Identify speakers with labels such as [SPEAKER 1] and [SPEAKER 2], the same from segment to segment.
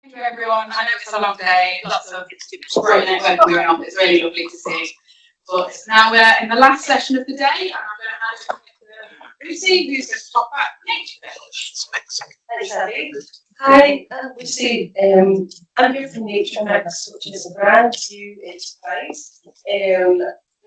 [SPEAKER 1] Thank you everyone. I know it's a long day, lots of great network going on. It's really lovely to see. But now we're in the last session of the day, and I'm going to hand it over to Lucy, who's going to talk about NatureFix.
[SPEAKER 2] Thanks, Abby. Hi, I'm Lucy. I'm here from NatureFix, which is a brand new enterprise.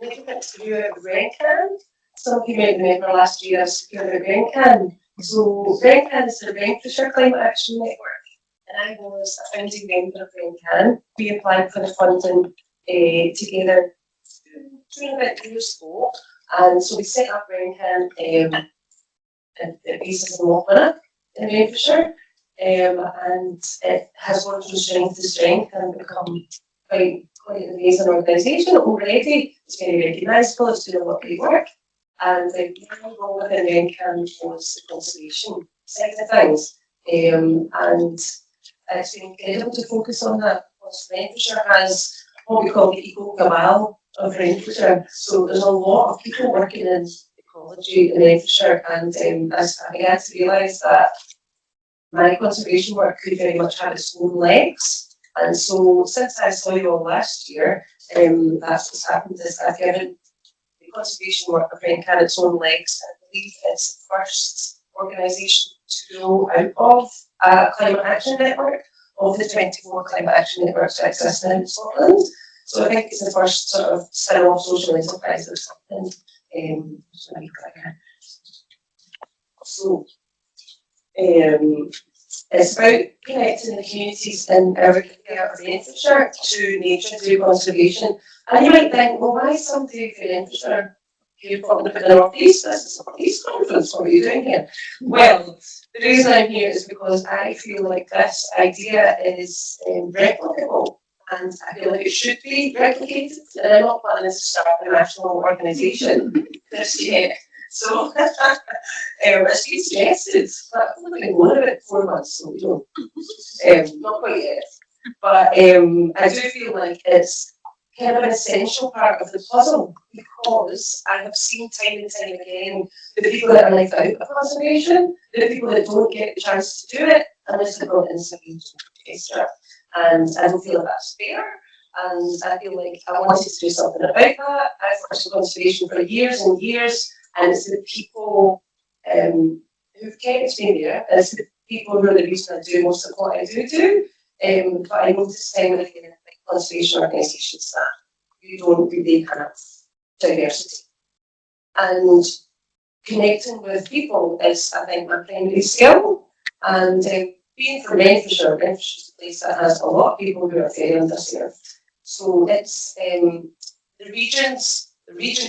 [SPEAKER 2] NatureFix grew out of Renfrewshire. Some of you might remember last year I was secured a rain can. So Renfrewshire is the Renfrewshire Climate Action Network. And I was a founding member of Cunningham. We applied for the funding together 2.5 years ago. And so we set up Cunningham at the basis of Mochmanna in Renfrewshire. And it has gone from strength to strength and become quite an amazing organisation already. It's very recognisable, it's doing a lot of great work. And my role within Cunningham was the conservation side of things. And it's been incredible to focus on that. Renfrewshire has what we call the eco cabal of Renfrewshire. So there's a lot of people working in ecology in Renfrewshire, and I began to realise that my conservation work could very much have its own legs. And so since I saw you all last year, that's what's happened is I've given the conservation work of Renfrewshire its own legs. I believe it's the first organisation to grow out of a climate action network of the 24 climate action networks that exist in Scotland. So I think it's the first sort of spin-off social enterprise or something. So it's about connecting the communities in our area of Renfrewshire to nature through conservation. And you might think, well, why is somebody for Renfrewshire? You're probably for the North East, this is the North East Conference, what are you doing here? Well, the reason I'm here is because I feel like this idea is replicable, and I feel like it should be replicated, and I'm not planning to start a national organisation this year. So it's been suggested, but I've only been going about 4 months, so we don't, not quite yet. But I do feel like it's kind of an essential part of the puzzle, because I have seen time and time again the people that are left out of conservation, the people that don't get the chance to do it unless they're brought in something extra. And I don't feel that's fair. And I feel like I wanted to do something about that. I've worked in conservation for years and years, and it's the people who've kept me there, and it's the people who are the reason I do most of what I do. But I noticed time and again, conservation organisations that you don't really have diversity. And connecting with people is, I think, my primary skill. And being from Renfrewshire, Renfrewshire is a place that has a lot of people who are very underserved. So it's the region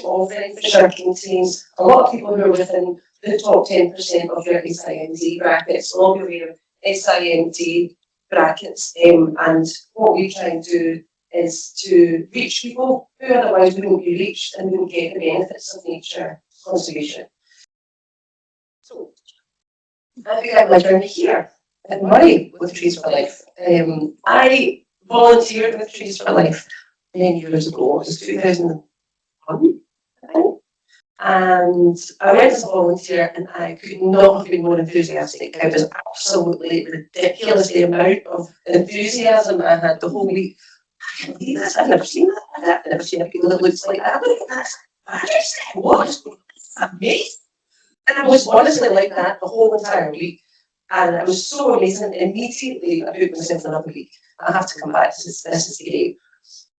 [SPEAKER 2] of Renfrewshire contains a lot of people who are within the top 10% of your SIMD brackets. So all aware of SIMD brackets, and what we try and do is to reach people who otherwise wouldn't be reached and wouldn't get the benefits of nature conservation. So I began my journey here in Murray with Trees for Life. I volunteered with Trees for Life many years ago. It was 2001, I think. And I went as a volunteer, and I could not have been more enthusiastic. It was absolutely ridiculous the amount of enthusiasm I had the whole week. I can't believe this. I've never seen that. I've never seen a people that looks like that. Look at that. What? Amazing. And I was honestly like that the whole entire week. And it was so amazing. Immediately, I booked myself another week. I have to come back. This is great.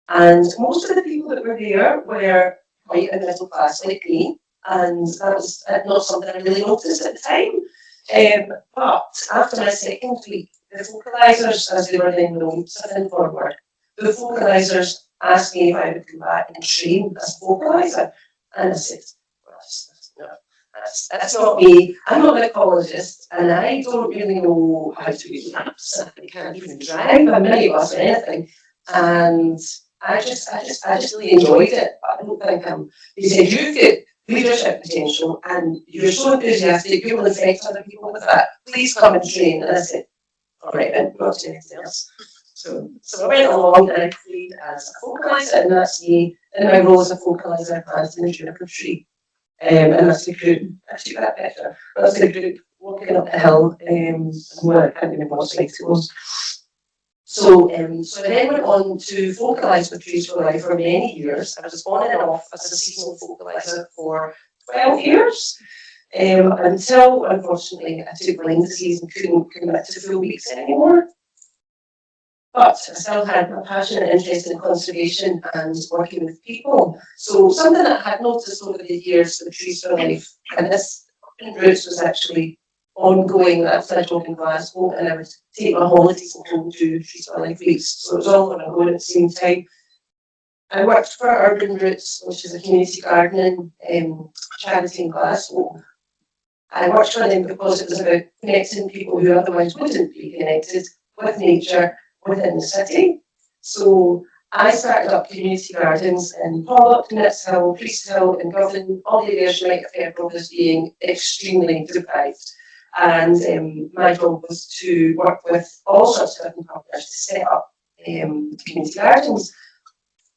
[SPEAKER 2] And most of the people that were there were quite in the middle class like me, and that was not something I really noticed at the time. But after my second week, the vocalisers, as they were then known, sitting forward, the vocalisers asked me if I would come back and train as a vocaliser, and I said, well, that's not me. I'm not an ecologist, and I don't really know how to read maps. I can't even drive a minibus or anything, and I just really enjoyed it. But I don't think they said, you've got leadership potential and you're so enthusiastic, you will affect other people with that. Please come and train. And I said, all right, then, not doing anything else. So I went along and I played as a vocaliser, and that's me in my role as a vocaliser as in the juniper tree. And that's the group, actually that better. That's the group walking up the hill, and well, I can't remember what slide it was. So I then went on to focalise with Trees for Life for many years. I was on and off as a seasonal focaliser for 12 years. Until, unfortunately, I took Lyme disease and couldn't commit to full weeks anymore. But I still had a passion and interest in conservation and working with people. So something that I had noticed over the years with Trees for Life, and this urban roots was actually ongoing. I was a job in Glasgow, and I would take my holidays and go to Trees for Life weeks. So it was all going at the same time. I worked for Urban Roots, which is a community gardening charity in Glasgow. I worked for them because it was about connecting people who otherwise wouldn't be connected with nature within the city. So I started up community gardens in Pollock, Nits Hill, Priest Hill, and Govan, all the areas you might have heard of as being extremely deprived. And my job was to work with all sorts of different partners to set up community gardens.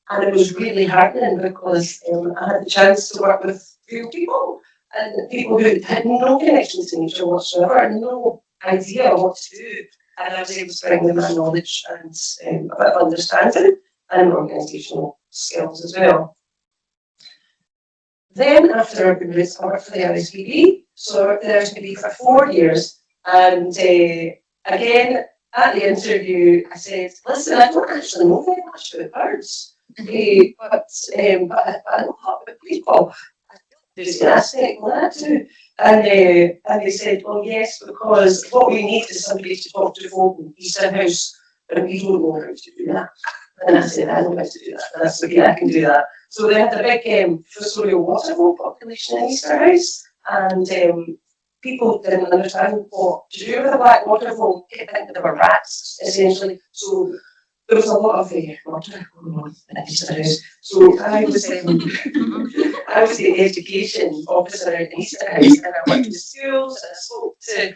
[SPEAKER 2] And it was really heartening because I had the chance to work with real people and people who had no connection to nature whatsoever and no idea what to do. And I was able to bring them my knowledge and a bit of understanding and organisational skills as well. Then after Urban Roots, I worked for the RSPB. So I worked for the RSPB for 4 years. And again, at the interview, I said, listen, I don't actually know very much about birds. But I know a lot about people. Enthusiastic, well, that too. And they said, well, yes, because what we need is somebody to talk to folk in Eastern House, but we don't know how to do that. And I said, I know how to do that. And that's okay, I can do that. So they had a big fossorial watervole population in Eastern House, and people didn't understand what to do with a black watervole. They think they were rats, essentially. So there was a lot of water going on in Eastern House. So I was the education officer in Eastern House, and I worked with schools, and I spoke to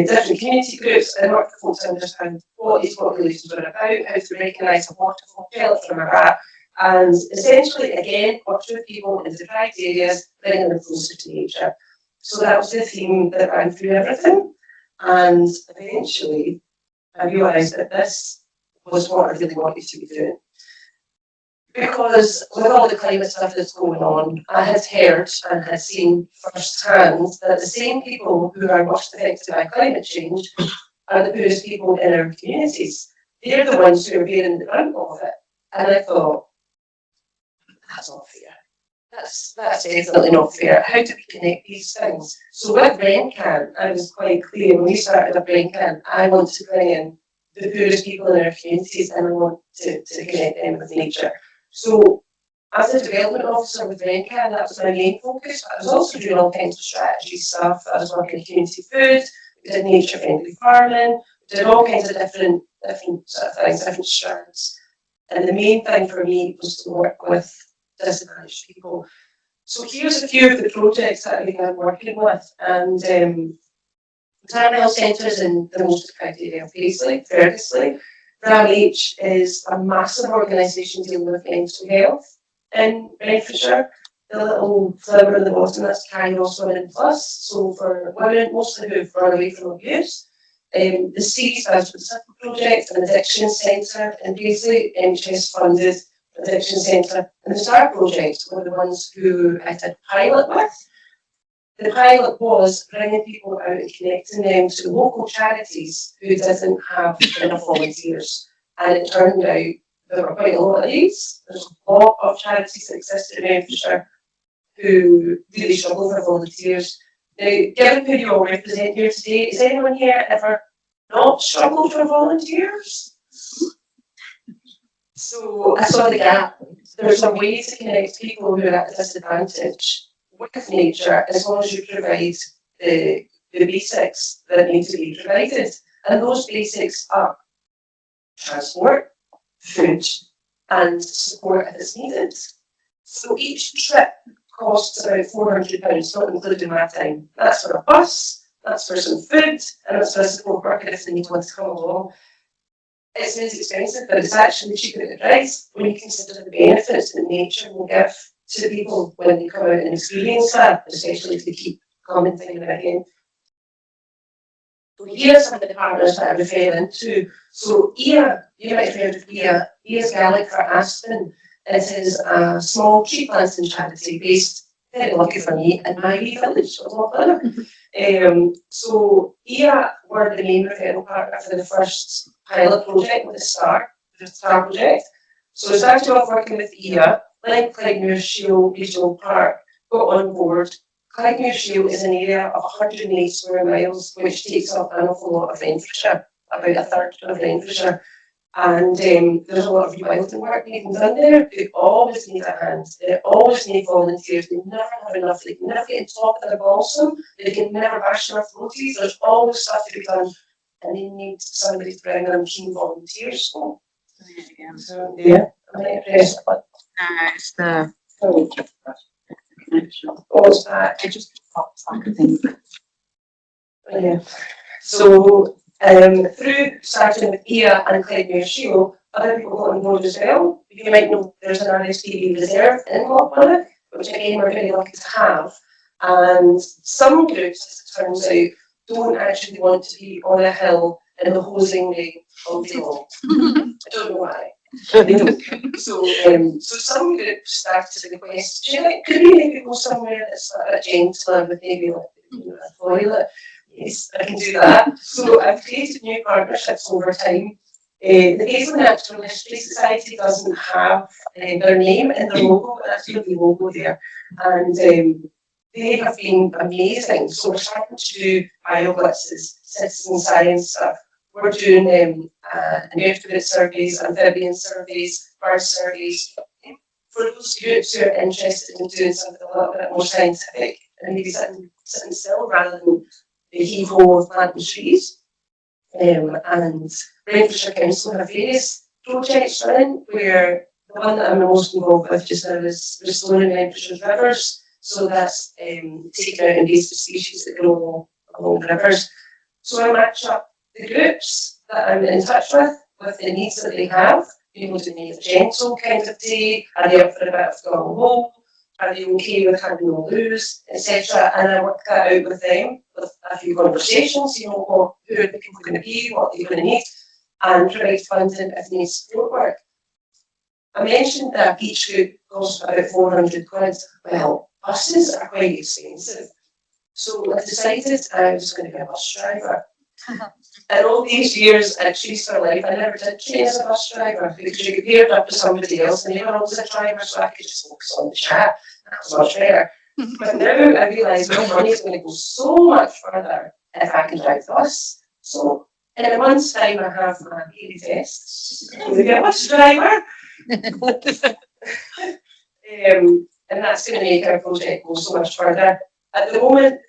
[SPEAKER 2] different community groups and worked with folks to understand what these populations were about, how to recognise a waterfall, tell it from a rat, and essentially, again, worked with people in deprived areas, bringing them closer to nature. So that was the theme that ran through everything. And eventually, I realised that this was what I really wanted to be doing. Because with all the climate stuff that's going on, I had heard and had seen firsthand that the same people who are most affected by climate change are the poorest people in our communities. They're the ones who are bearing the brunt of it. And I thought, that's not fair. That's definitely not fair. How do we connect these things? So with RenCan, I was quite clear when we started up RenCan, I want to bring in the poorest people in our communities and I want to connect them with nature. So as a development officer with RenCan, that was my main focus. I was also doing all kinds of strategy stuff. I was working in community food, we did nature-friendly farming, we did all kinds of different sort of things, different strands. And the main thing for me was to work with disadvantaged people. So here's a few of the projects that I began working with. And retirement health centres in the most deprived area of Ferguson. RAMH is a massive organisation dealing with mental health in Renfrewshire. The little flower in the bottom, that's Kairos Women Plus. So for women, mostly who've run away from abuse. The C stands for the Simple Project, an addiction centre in Paisley, NHS funded addiction centre. And the STAR Project were the ones who I did pilot with. The pilot was bringing people out and connecting them to local charities who didn't have enough volunteers. And it turned out there were quite a lot of these. There's a lot of charities that exist in Renfrewshire who really struggle for volunteers. Now, given who you all represent here today, is anyone here ever not struggled for volunteers? So I saw the gap. There's a way to connect people who are at a disadvantage with nature as long as you provide the basics that need to be provided. And those basics are transport, food, and support if it's needed. So each trip costs about £400, not including my time. That's for a bus, that's for some food, and that's for a support worker if they need one to come along. It sounds expensive, but it's actually cheaper at the price when you consider the benefits that nature will give to people when they come out and experience that, especially if they keep commenting again. So here are some of the partners that I refer into. So EA, you might have heard of EA. EA is Gaelic for Aspen. It is a small tree planting charity based, very lucky for me, in my wee village of Lochlanna. So EA were the main referral partner for the first pilot project with the STAR project. So we started off working with EA, then Cunningham Regional Park got on board. Cunningham is an area of 108 square miles, which takes up an awful lot of Renfrewshire, about a third of Renfrewshire. And there's a lot of rewilding work being done there. They always need a hand. They always need volunteers. They never have enough. They can never get on top of their balsam. They can never bash their floaties. There's always stuff to be done. And they need somebody to bring them keen volunteers. So, yeah, I'm going to press the button.
[SPEAKER 1] No, it's the...
[SPEAKER 2] What was that?
[SPEAKER 1] It just pops like a thing.
[SPEAKER 2] Yeah. So, through starting with EA and Cunningham, other people got on board as well. You might know there's an RSPB reserve in Lochlanna, which again we're very lucky to have. And some groups, as it turns out, don't actually want to be on a hill in the hosing rain all day long. I don't know why. They don't. So some groups started requests, could we maybe go somewhere that's a bit gentler with maybe like a toilet? Yes, I can do that. So I've created new partnerships over time. The Basil Natural History Society doesn't have their name in their logo, but that's the logo there. And they have been amazing. So we're starting to do bio-blitzes, citizen science stuff. We're doing invertebrate surveys, amphibian surveys, bird surveys. For those groups who are interested in doing something a little bit more scientific and maybe sitting still rather than the heave-ho of planting trees. And Renfrewshire Council have various projects running where the one that I'm most involved with just now is restoring Renfrewshire's rivers. So that's taking out invasive species that grow along the rivers. So I match up the groups that I'm in touch with the needs that they have. You know, do they need a gentle kind of day? Are they up for a bit of gung-ho? Are they okay with having no lose, etc.? And I work that out with them with a few conversations, you know, who are the people going to be, what they're going to need, and provide funding if they need support work. I mentioned that each group costs about 400 quid. Well, buses are quite expensive. So I decided I was going to be a bus driver. And all these years at Trees for Life, I never did train as a bus driver because you get paired up with somebody else and they were always a driver, so I could just focus on the chat. That was much better. But now I realise my money is going to go so much further if I can drive the bus. So in a month's time, I have my daily test to be a bus driver. And that's going to make our project go so much further. At the moment,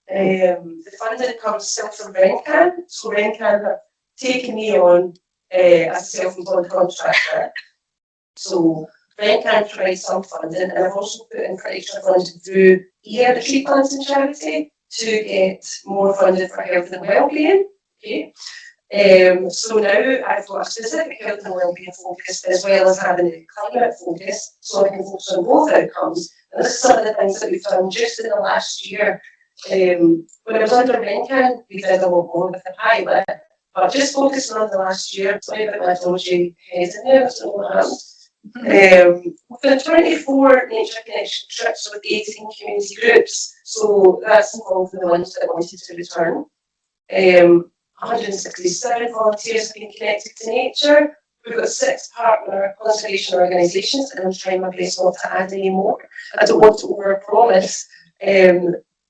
[SPEAKER 2] the funding comes still from Renfrewshire. So Renfrewshire have taken me on as a self-employed contractor. So Renfrewshire provides some funding, and I've also put in for extra funding through EA, the tree planting charity, to get more funding for health and wellbeing. Okay. So now I've got a specific health and wellbeing focus as well as having a climate focus, so I can focus on both outcomes. And this is some of the things that we've done just in the last year. When I was under Renfrewshire, we did a lot more with the pilot, but just focusing on the last year, sorry about my dodgy head in there, that's not what happened. We've done 24 nature connection trips with 18 community groups, so that's involved in the ones that wanted to return. 167 volunteers have been connected to nature. We've got 6 partner conservation organisations, and I'm trying my best not to add any more. I don't want to overpromise.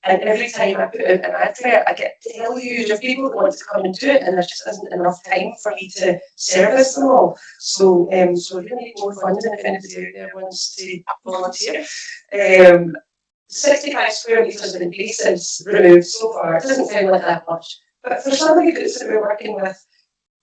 [SPEAKER 2] And every time I put out an advert, I get deluge of people that want to come and do it, and there just isn't enough time for me to service them all. So we're going to need more funding if anybody out there wants to volunteer. 65 square metres of invasives removed so far. It doesn't sound like that much. But for some of the groups that we're working with,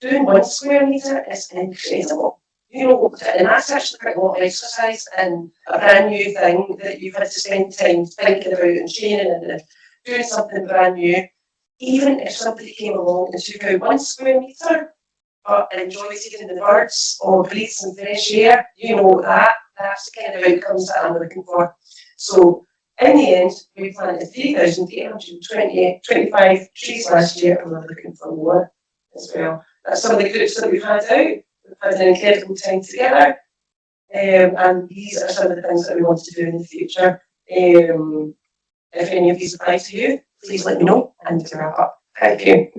[SPEAKER 2] doing 1 square metre is incredible. You know, and that's actually quite a lot of exercise and a brand new thing that you've had to spend time thinking about and training and doing something brand new. Even if somebody came along and took out 1 square metre but enjoyed taking the birds or breathe some fresh air, you know, that's the kind of outcomes that I'm looking for. So In the end, we planted 3,825 trees last year, and we're looking for more as well. That's some of the groups that we've had out. We've had an incredible time together, and these are some of the things that we want to do in the future. If any of these apply to you, please let me know and to wrap up. Thank you.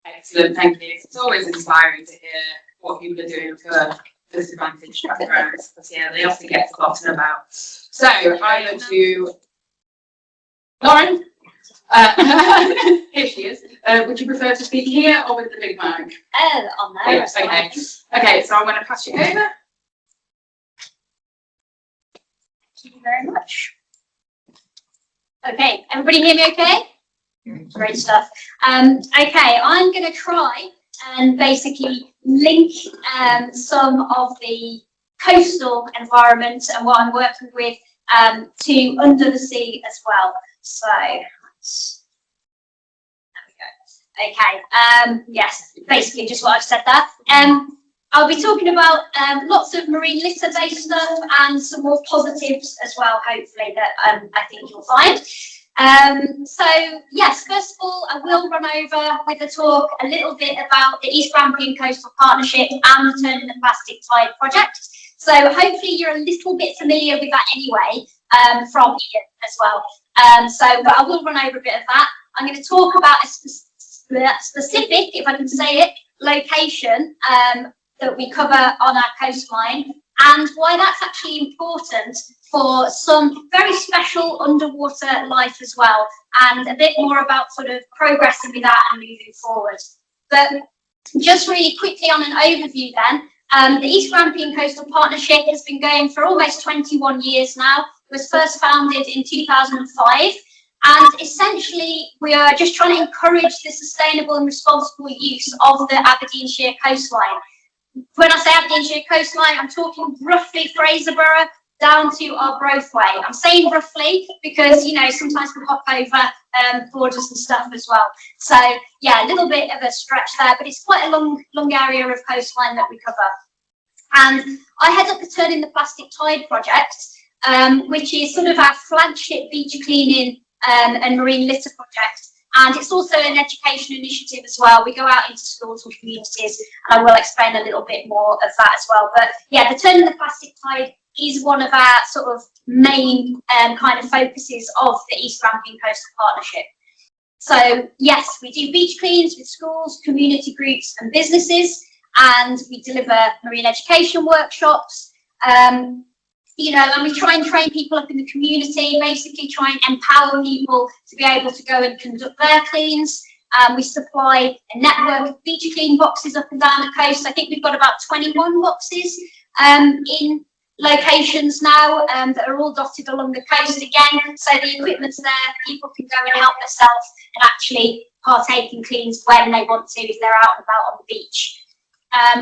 [SPEAKER 1] Excellent, thank you. It's always inspiring to hear what people are doing for disadvantaged backgrounds, because yeah, they often get forgotten about. So I look to Lauren. Here she is. Would you prefer to speak here or with the big mic?
[SPEAKER 3] On there.
[SPEAKER 1] Yes, okay. Okay, so I'm going to pass you over.
[SPEAKER 3] Thank you very much. Okay, everybody hear me okay? Great stuff. Okay, I'm going to try and basically link some of the coastal environment and what I'm working with to under the sea as well. So, there we go. Okay, yes, basically just what I've said there. I'll be talking about lots of marine litter based stuff and some more positives as well, hopefully, that I think you'll find. So yes, first of all, I will run over with the talk a little bit about the East Grampian Coastal Partnership and the Turning the Plastic Tide project. So hopefully you're a little bit familiar with that anyway, from Ian as well. But I will run over a bit of that. I'm going to talk about a specific, if I can say it, location that we cover on our coastline, and why that's actually important for some very special underwater life as well, and a bit more about sort of progressing with that and moving forward. But just really quickly on an overview then, the East Grampian Coastal Partnership has been going for almost 21 years now. It was first founded in 2005, and essentially we are just trying to encourage the sustainable and responsible use of the Aberdeenshire coastline. When I say Aberdeenshire coastline, I'm talking roughly Fraser Borough down to our Brothway. I'm saying roughly because, you know, sometimes we hop over borders and stuff as well. So yeah, a little bit of a stretch there, but it's quite a long area of coastline that we cover. And I head up the Turning the Plastic Tide project, which is sort of our flagship beach cleaning and marine litter project. And it's also an education initiative as well. We go out into schools and communities, and I will explain a little bit more of that as well. But yeah, the Turning the Plastic Tide is one of our sort of main kind of focuses of the East Grampian Coastal Partnership. So yes, we do beach cleans with schools, community groups and businesses, and we deliver marine education workshops. You know, and we try and train people up in the community, basically try and empower people to be able to go and conduct their cleans. We supply a network of beach clean boxes up and down the coast. I think we've got about 21 boxes in locations now that are all dotted along the coast again. So the equipment's there, people can go and help themselves and actually partake in cleans when they want to if they're out and about on the beach.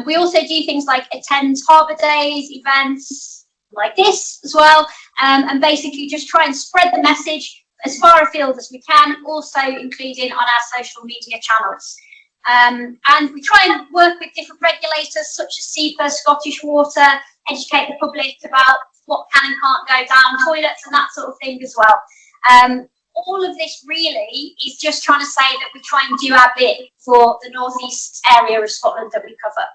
[SPEAKER 3] We also do things like attend harbour days, events like this as well, and basically just try and spread the message as far afield as we can, also including on our social media channels. And we try and work with different regulators such as SEPA, Scottish Water, educate the public about what can and can't go down toilets and that sort of thing as well. All of this really is just trying to say that we try and do our bit for the northeast area of Scotland that we cover.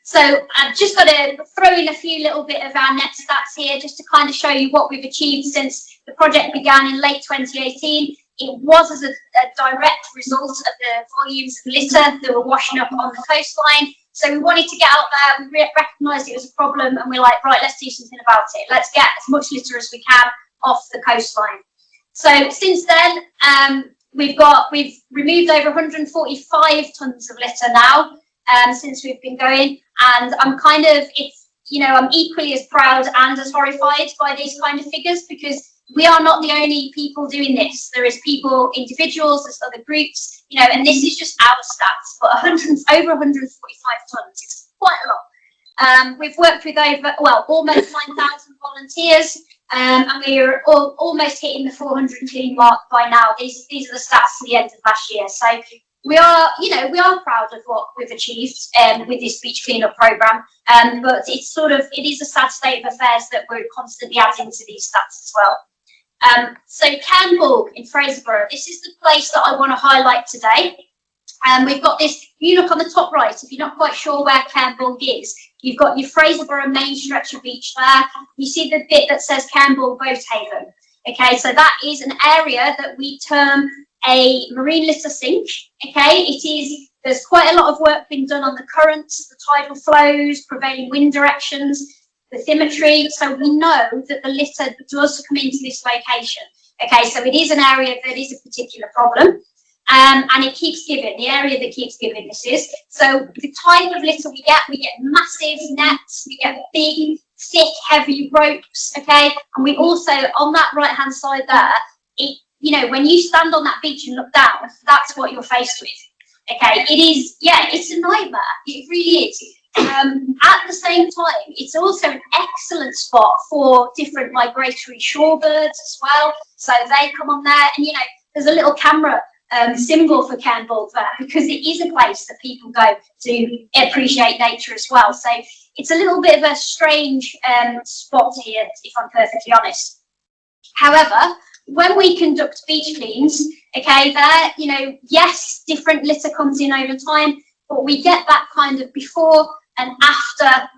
[SPEAKER 3] So I've just got to throw in a few little bit of our net stats here just to kind of show you what we've achieved since the project began in late 2018. It was as a direct result of the volumes of litter that were washing up on the coastline. So we wanted to get out there, we recognised it was a problem, and we're like, right, let's do something about it. Let's get as much litter as we can off the coastline. So since then, we've removed over 145 tonnes of litter now since we've been going, and I'm kind of, I'm equally as proud and as horrified by these kind of figures, because we are not the only people doing this. There is people, individuals, there's other groups, and this is just our stats, but over 145 tonnes, it's quite a lot. We've worked with almost 9,000 volunteers, and we're almost hitting the 400 clean mark by now. These are the stats at the end of last year. So we are, proud of what we've achieved with this beach cleanup programme, but it is a sad state of affairs that we're constantly adding to these stats as well. So Cairnbulg in Fraser, this is the place that I want to highlight today. We've got this, you look on the top right, if you're not quite sure where Cairnbulg is, you've got your Fraser main stretch of beach there. You see the bit that says Cairnbulg Boat Haven. Okay, so that is an area that we term a marine litter sink. Okay, there's quite a lot of work being done on the currents, the tidal flows, prevailing wind directions, bathymetry. So we know that the litter does come into this location. Okay, so it is an area that is a particular problem. And it keeps giving, the area that keeps giving this is. So the type of litter we get massive nets, we get big, thick, heavy ropes, okay? And we also, on that right-hand side there, when you stand on that beach and look down, that's what you're faced with, okay? It's a nightmare, it really is. At the same time, it's also an excellent spot for different migratory shorebirds as well. So they come on there, and there's a little camera symbol for Cairnbulg there, because it is a place that people go to appreciate nature as well. So it's a little bit of a strange spot here, if I'm perfectly honest. However, when we conduct beach cleans, okay, there, yes, different litter comes in over time, but we get that kind of before and after,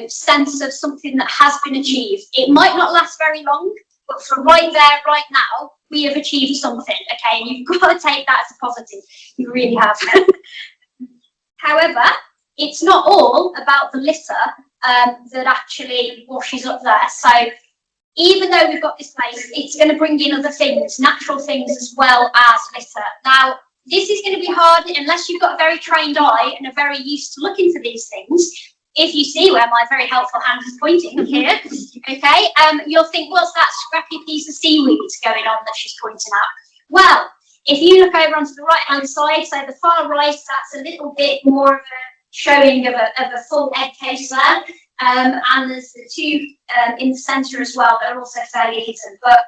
[SPEAKER 3] sense of something that has been achieved. It might not last very long, but for right there, right now, we have achieved something, okay? And you've got to take that as a positive. You really have. However, it's not all about the litter that actually washes up there. So even though we've got this place, it's going to bring in other things, natural things as well as litter. Now, this is going to be hard unless you've got a very trained eye and are very used to looking for these things. If you see where my very helpful hand is pointing here, okay, you'll think, what's that scrappy piece of seaweed going on that she's pointing at? Well, if you look over onto the right-hand side, so the far right, that's a little bit more of a showing of a full egg case there, and there's the two in the centre as well that are also fairly hidden. But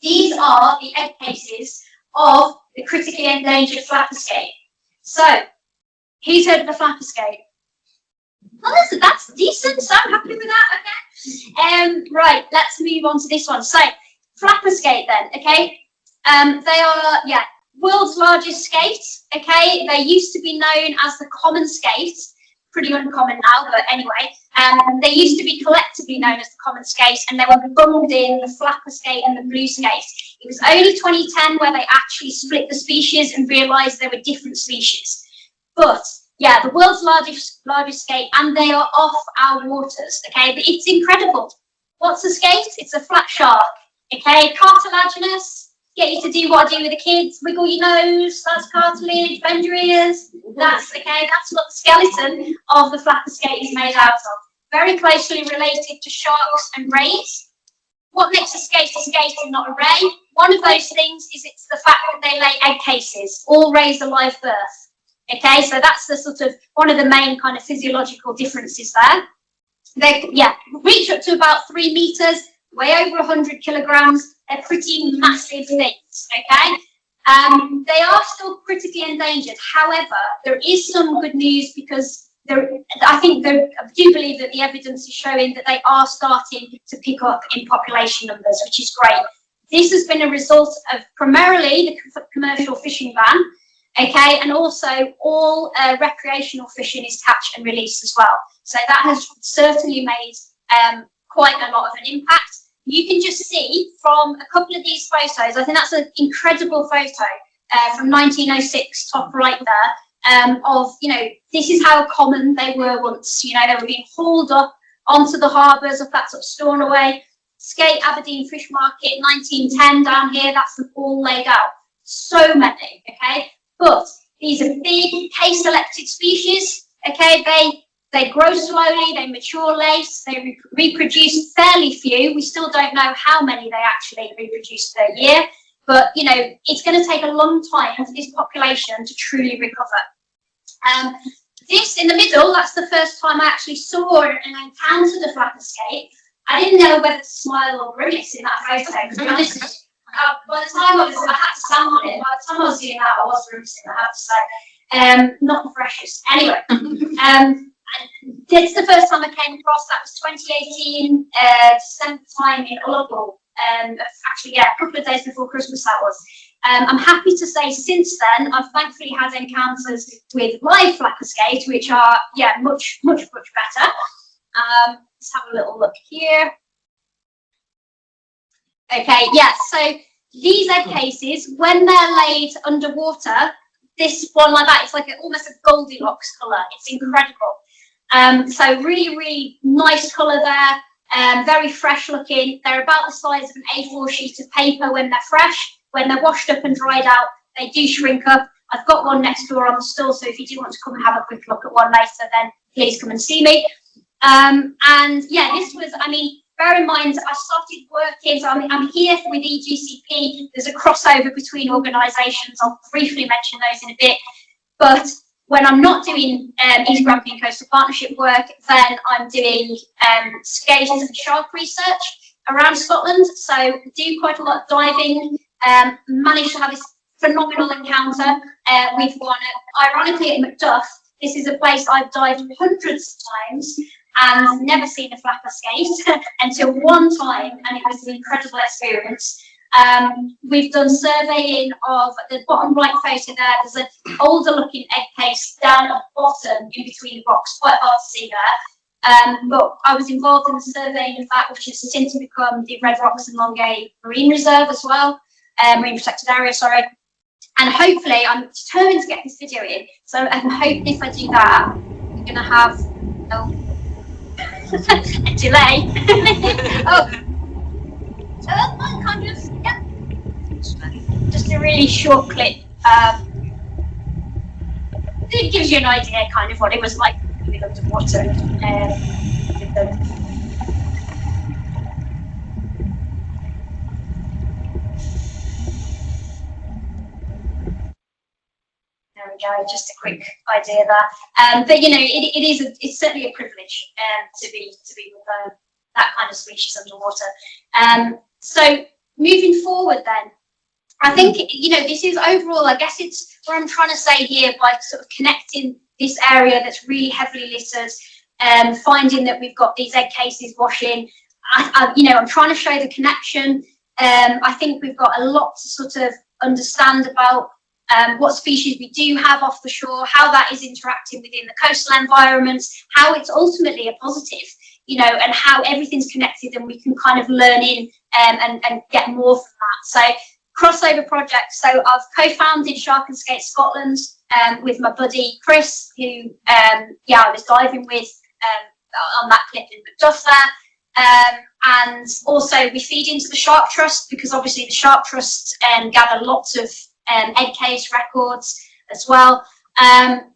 [SPEAKER 3] these are the egg cases of the critically endangered flapper skate. So, who's heard of the flapper skate? Oh, that's decent, so I'm happy with that, okay. Right, let's move on to this one. So, flapper skate then, okay. They are, world's largest skate, okay. They used to be known as the common skate, pretty uncommon now, but anyway. They used to be collectively known as the common skate, and they were bundled in the flapper skate and the blue skate. It was only 2010 where they actually split the species and realised they were different species. But yeah, the world's largest skate, and they are off our waters, okay? But it's incredible. What's a skate? It's a flat shark, okay? Cartilaginous, get you to do what I do with the kids, wiggle your nose, that's cartilage, bend your ears, that's what the skeleton of the flapper skate is made out of. Very closely related to sharks and rays. What makes a skate and not a ray? One of those things is it's the fact that they lay egg cases. All rays are live birth. Okay, so that's the sort of one of the main kind of physiological differences there. They reach up to about 3 meters, weigh over 100 kilograms. They're pretty massive things, okay? They are still critically endangered. However, there is some good news because I do believe that the evidence is showing that they are starting to pick up in population numbers, which is great. This has been a result of primarily the commercial fishing ban. Okay, and also all recreational fishing is catch and release as well. So that has certainly made quite a lot of an impact. You can just see from a couple of these photos, I think that's an incredible photo from 1906, top right there, of, this is how common they were once. They were being hauled up onto the harbours of that sort of Stornoway. Skate Aberdeen Fish Market, 1910 down here, that's them all laid out. So many, okay? But these are big, case-selected species, okay? They grow slowly, they mature late, they reproduce fairly few. We still don't know how many they actually reproduce per year, but, it's going to take a long time for this population to truly recover. This in the middle, that's the first time I actually saw and encountered a flapper skate. I didn't know whether to smile or grimace in that photo, to be honest. by the time I had to sample it. By the time I was doing that, I was rinsing, I have to say. Not the freshest. Anyway, it's the first time I came across. That was 2018, December time in Ullapool. Actually, yeah, a couple of days before Christmas that was. I'm happy to say since then, I've thankfully had encounters with live flapper skate, which are, yeah, much better. Let's have a little look here. Okay, yeah, so these egg cases, when they're laid underwater, this one like that, it's like almost a Goldilocks colour. It's incredible. So really nice colour there, very fresh looking. They're about the size of an A4 sheet of paper when they're fresh. When they're washed up and dried out, they do shrink up. I've got one next door on the stall, so if you do want to come and have a quick look at one later, then please come and see me. And yeah, this was, I mean, bear in mind, I started working, so I'm here with EGCP. There's a crossover between organisations. I'll briefly mention those in a bit. But when I'm not doing East Grampian Coastal Partnership work, then I'm doing skate and shark research around Scotland. So do quite a lot of diving. Managed to have this phenomenal encounter with one, ironically at Macduff. This is a place I've dived hundreds of times and never seen a flapper skate until one time, and it was an incredible experience. We've done surveying of the bottom right photo there. There's an older looking egg case down at the bottom in between the rocks, quite hard to see there. But I was involved in the surveying of that, which has since become the Red Rocks and Longay Marine Reserve as well. Marine protected area, sorry. And hopefully, I'm determined to get this video in. So I'm hoping if I do that, we're going to have a delay. Kind of, yeah. Just a really short clip. It gives you an idea, kind of what it was like living underwater with them. There we go, just a quick idea there. But you know, it's certainly a privilege to be with that kind of species underwater. So moving forward then, I think, you know, this is overall, I guess it's what I'm trying to say here by sort of connecting this area that's really heavily littered, finding that we've got these egg cases washing. You know, I'm trying to show the connection. I think we've got a lot to sort of understand about what species we do have off the shore, how that is interacting within the coastal environments, how it's ultimately a positive, you know, and how everything's connected and we can kind of learn in and get more from that. So crossover project. So I've co-founded Shark and Skate Scotland with my buddy Chris, who I was diving with on that clip in Macduff there. And also we feed into the Shark Trust, because obviously the Shark Trust gather lots of egg case records as well.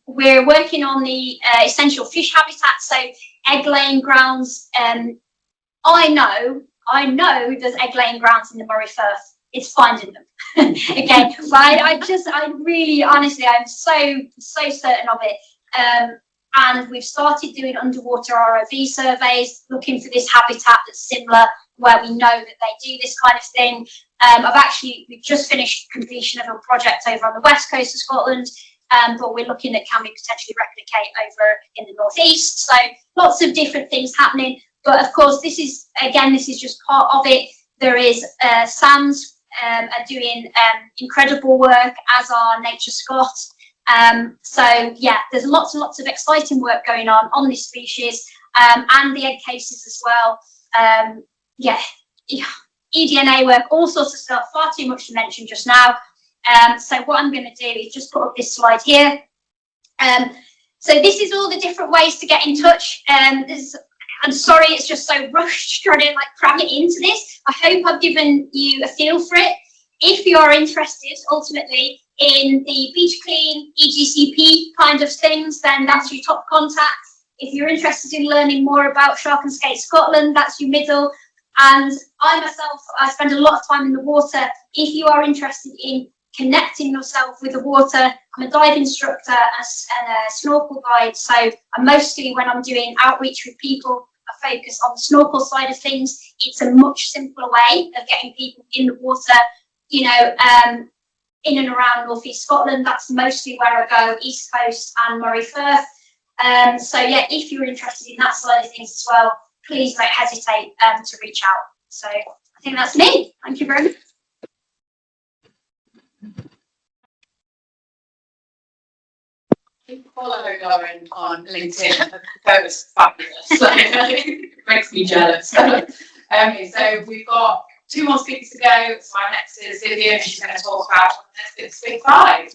[SPEAKER 3] We're working on the essential fish habitat, so egg laying grounds. I know there's egg laying grounds in the Moray Firth. It's finding them. Okay, but I really, honestly, I'm so certain of it. And we've started doing underwater ROV surveys, looking for this habitat that's similar, where we know that they do this kind of thing. We've just finished completion of a project over on the west coast of Scotland, but we're looking at can we potentially replicate over in the northeast. So lots of different things happening. But of course, this is just part of it. There is SAMs are doing incredible work, as are Nature Scott. So yeah, there's lots and lots of exciting work going on this species, and the egg cases as well. eDNA work, all sorts of stuff, far too much to mention just now. So what I'm going to do is just put up this slide here. So this is all the different ways to get in touch. I'm sorry, it's just so rushed trying to cram it into this. I hope I've given you a feel for it. If you are interested ultimately in the beach clean, EGCP kind of things, then that's your top contact. If you're interested in learning more about Shark and Skate Scotland, that's your middle. And I myself, I spend a lot of time in the water. If you are interested in connecting yourself with the water, I'm a dive instructor and a snorkel guide. So I mostly, when I'm doing outreach with people, I focus on the snorkel side of things. It's a much simpler way of getting people in the water you know, in and around North East Scotland. That's mostly where I go, East Coast and Moray Firth. So yeah, if you're interested in that side of things as well, please don't hesitate to reach out. So I think that's me. Thank you very much.
[SPEAKER 1] Follow Lauren on LinkedIn. That was fabulous. It makes me jealous. So we've got 2 more speakers to go. So our next is Vivian. She's going to talk about this big 5.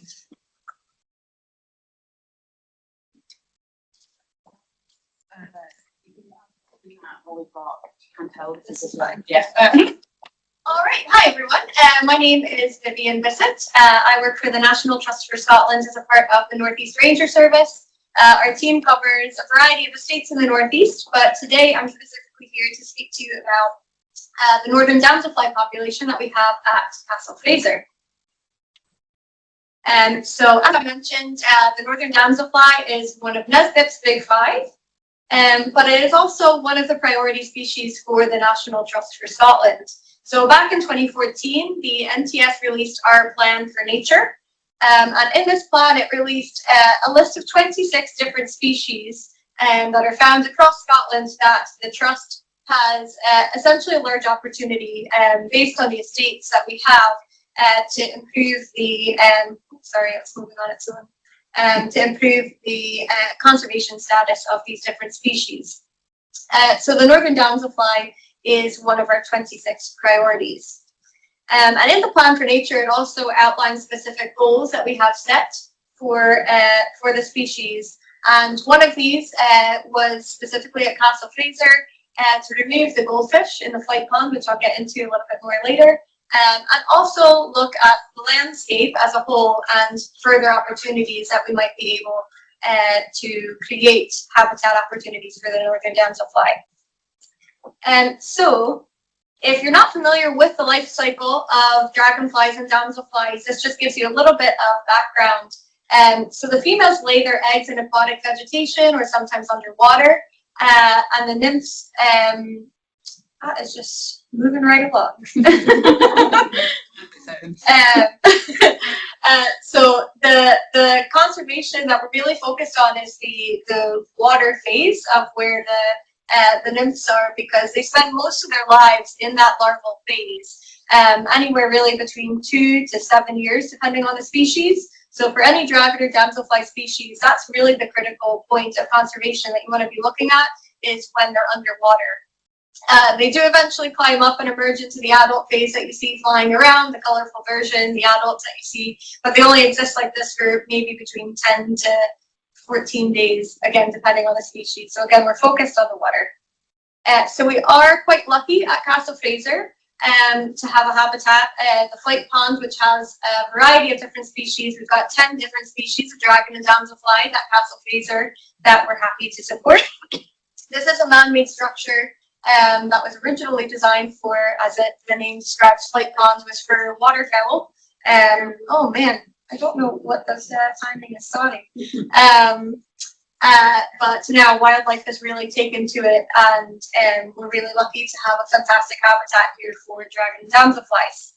[SPEAKER 4] All right, hi everyone. My name is Vivian Bisset. I work for the National Trust for Scotland as a part of the North East Ranger Service. Our team covers a variety of estates in the North East, but today I'm specifically here to speak to you about the northern damselfly population that we have at Castle Fraser. So as I mentioned, the northern damselfly is one of Nesbitt's big 5. But it is also one of the priority species for the National Trust for Scotland. So back in 2014, the NTF released our plan for nature. And in this plan, it released a list of 26 different species that are found across Scotland that the Trust has essentially a large opportunity based on the estates that we have to improve the, sorry, it's moving on its own. To improve the conservation status of these different species. So the northern damselfly is one of our 26 priorities. And in the plan for nature, it also outlines specific goals that we have set for the species. And one of these was specifically at Castle Fraser to remove the goldfish in the flight pond, which I'll get into a little bit more later. And also look at the landscape as a whole and further opportunities that we might be able to create habitat opportunities for the northern damselfly. And so, if you're not familiar with the life cycle of dragonflies and damselflies, this just gives you a little bit of background. So the females lay their eggs in aquatic vegetation or sometimes underwater, and the nymphs, that is just moving right along. So the conservation that we're really focused on is the water phase of where the nymphs are, because they spend most of their lives in that larval phase, anywhere really between 2 to 7 years, depending on the species. So for any dragon or damselfly species, that's really the critical point of conservation that you want to be looking at, is when they're underwater. They do eventually climb up and emerge into the adult phase that you see flying around, the colorful version, the adults that you see, but they only exist like this for maybe between 10 to 14 days, again, depending on the species. So again, we're focused on the water. So we are quite lucky at Castle Fraser to have a habitat, the flight pond, which has a variety of different species. We've got 10 different species of dragon and damselfly at Castle Fraser that we're happy to support. This is a man-made structure that was originally designed for, as the name describes, flight ponds, was for waterfowl. Oh man, I don't know what this timing is, sorry. But now wildlife has really taken to it, and we're really lucky to have a fantastic habitat here for dragon and damselflies.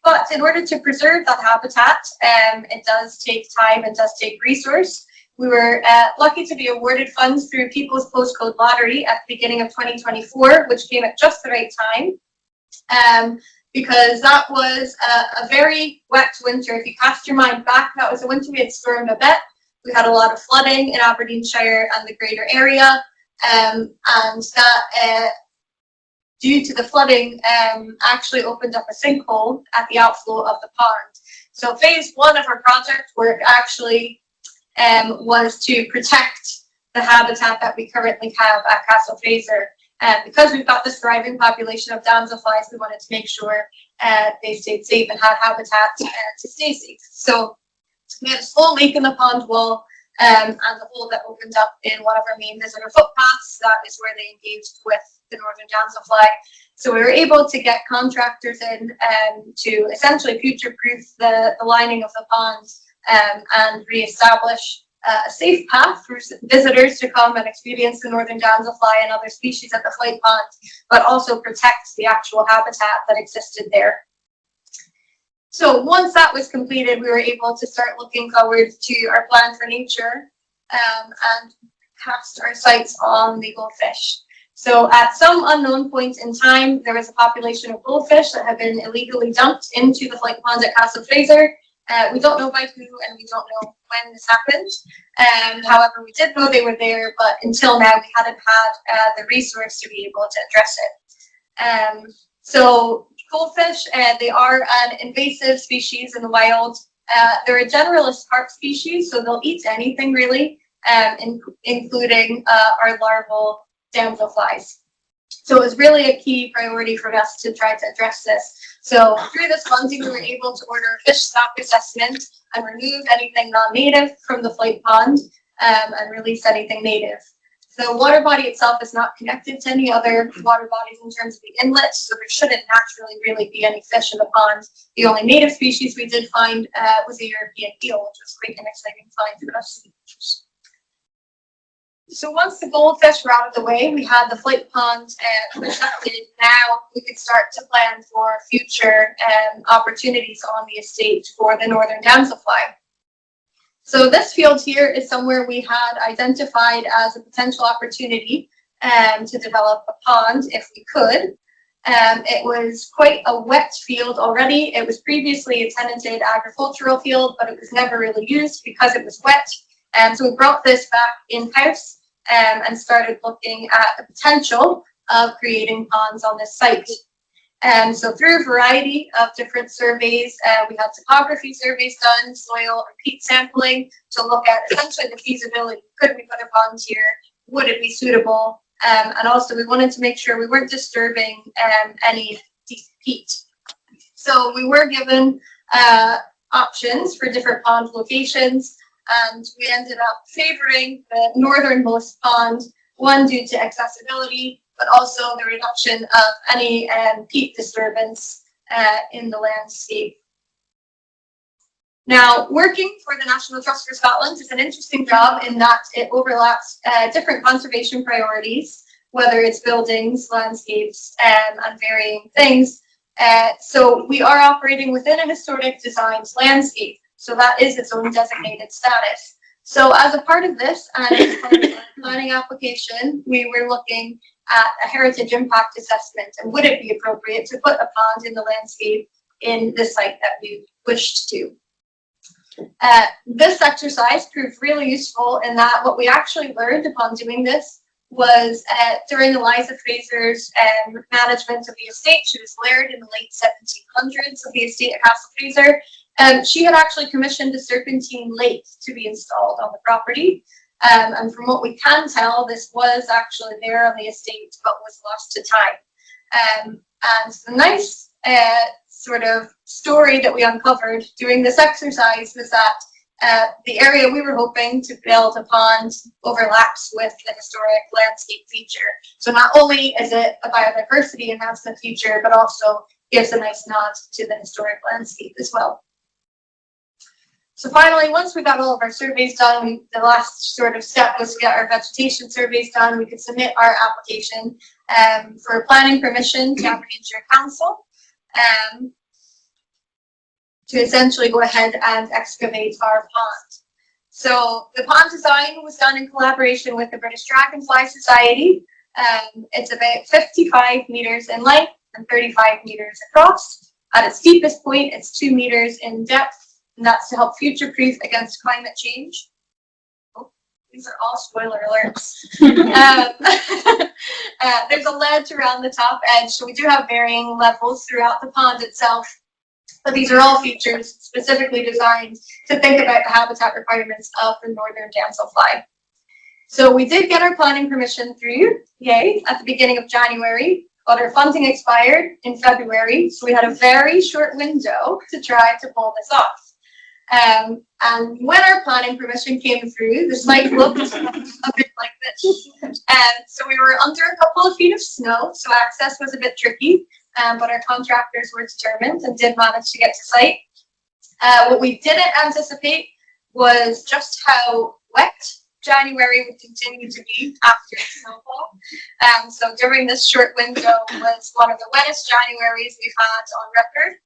[SPEAKER 4] But in order to preserve that habitat, it does take time, it does take resource. We were lucky to be awarded funds through People's Postcode Lottery at the beginning of 2024, which came at just the right time, because that was a very wet winter. If you cast your mind back, that was a winter we had Storm Babette. We had a lot of flooding in Aberdeenshire and the greater area, and that, due to the flooding, actually opened up a sinkhole at the outflow of the pond. So phase 1 of our project work actually was to protect the habitat that we currently have at Castle Fraser. Because we've got this thriving population of damselflies, we wanted to make sure they stayed safe and had habitat to stay safe. So we had a small leak in the pond wall, and the hole that opened up in one of our main visitor footpaths. That is where they engaged with the northern damselfly. So we were able to get contractors in to essentially future-proof the lining of the pond and re-establish a safe path for visitors to come and experience the northern damselfly and other species at the flight pond, but also protect the actual habitat that existed there. So once that was completed, we were able to start looking forward to our plan for nature and cast our sights on the goldfish. So at some unknown point in time, there was a population of goldfish that had been illegally dumped into the flight pond at Castle Fraser. We don't know by who, and we don't know when this happened. However, we did know they were there, but until now, we hadn't had the resource to be able to address it. So goldfish, they are an invasive species in the wild. They're a generalist carp species, so they'll eat anything really, including our larval damselflies. So it was really a key priority for us to try to address this. So through this funding, we were able to order a fish stock assessment and remove anything non-native from the flight pond and release anything native. The water body itself is not connected to any other water bodies in terms of the inlet, so there shouldn't naturally really be any fish in the pond. The only native species we did find was a European eel, which was quite an exciting find for us. So once the goldfish were out of the way, we had the flight pond protected. Now we could start to plan for future opportunities on the estate for the northern damselfly. So this field here is somewhere we had identified as a potential opportunity to develop a pond if we could. It was quite a wet field already. It was previously a tenanted agricultural field, but it was never really used because it was wet. So we brought this back in-house and started looking at the potential of creating ponds on this site. So through a variety of different surveys, we had topography surveys done, soil and peat sampling to look at essentially the feasibility. Could we put a pond here? Would it be suitable? And also we wanted to make sure we weren't disturbing any deep peat. So we were given options for different pond locations, and we ended up favoring the northernmost pond, one due to accessibility, but also the reduction of any peat disturbance in the landscape. Now, working for the National Trust for Scotland is an interesting job in that it overlaps different conservation priorities, whether it's buildings, landscapes, and varying things. So we are operating within a historic designed landscape. So that is its own designated status. So as a part of this and as part of the planning application, we were looking at a heritage impact assessment and would it be appropriate to put a pond in the landscape in the site that we wished to. This exercise proved really useful in that what we actually learned upon doing this was during Eliza Fraser's management of the estate. She was laird in the late 1700s of the estate at Castle Fraser. She had actually commissioned a serpentine lake to be installed on the property. And from what we can tell, this was actually there on the estate, but was lost to time. And the nice sort of story that we uncovered doing this exercise was that the area we were hoping to build a pond overlaps with the historic landscape feature. So not only is it a biodiversity enhancement feature, but also gives a nice nod to the historic landscape as well. So finally, once we got all of our surveys done, the last sort of step was to get our vegetation surveys done. We could submit our application for planning permission to Aberdeenshire Council to essentially go ahead and excavate our pond. So the pond design was done in collaboration with the British Dragonfly Society. It's about 55 meters in length and 35 meters across. At its deepest point, it's 2 meters in depth. And that's to help future-proof against climate change. Oh, these are all spoiler alerts. There's a ledge around the top edge, so we do have varying levels throughout the pond itself. But these are all features specifically designed to think about the habitat requirements of the northern damselfly. So we did get our planning permission through, yay, at the beginning of January. But our funding expired in February, so we had a very short window to try to pull this off. And when our planning permission came through, the site looked a bit like this. So we were under a couple of feet of snow, so access was a bit tricky, but our contractors were determined and did manage to get to site. What we didn't anticipate was just how wet January would continue to be after the snowfall. So during this short window was one of the wettest Januaries we've had on record.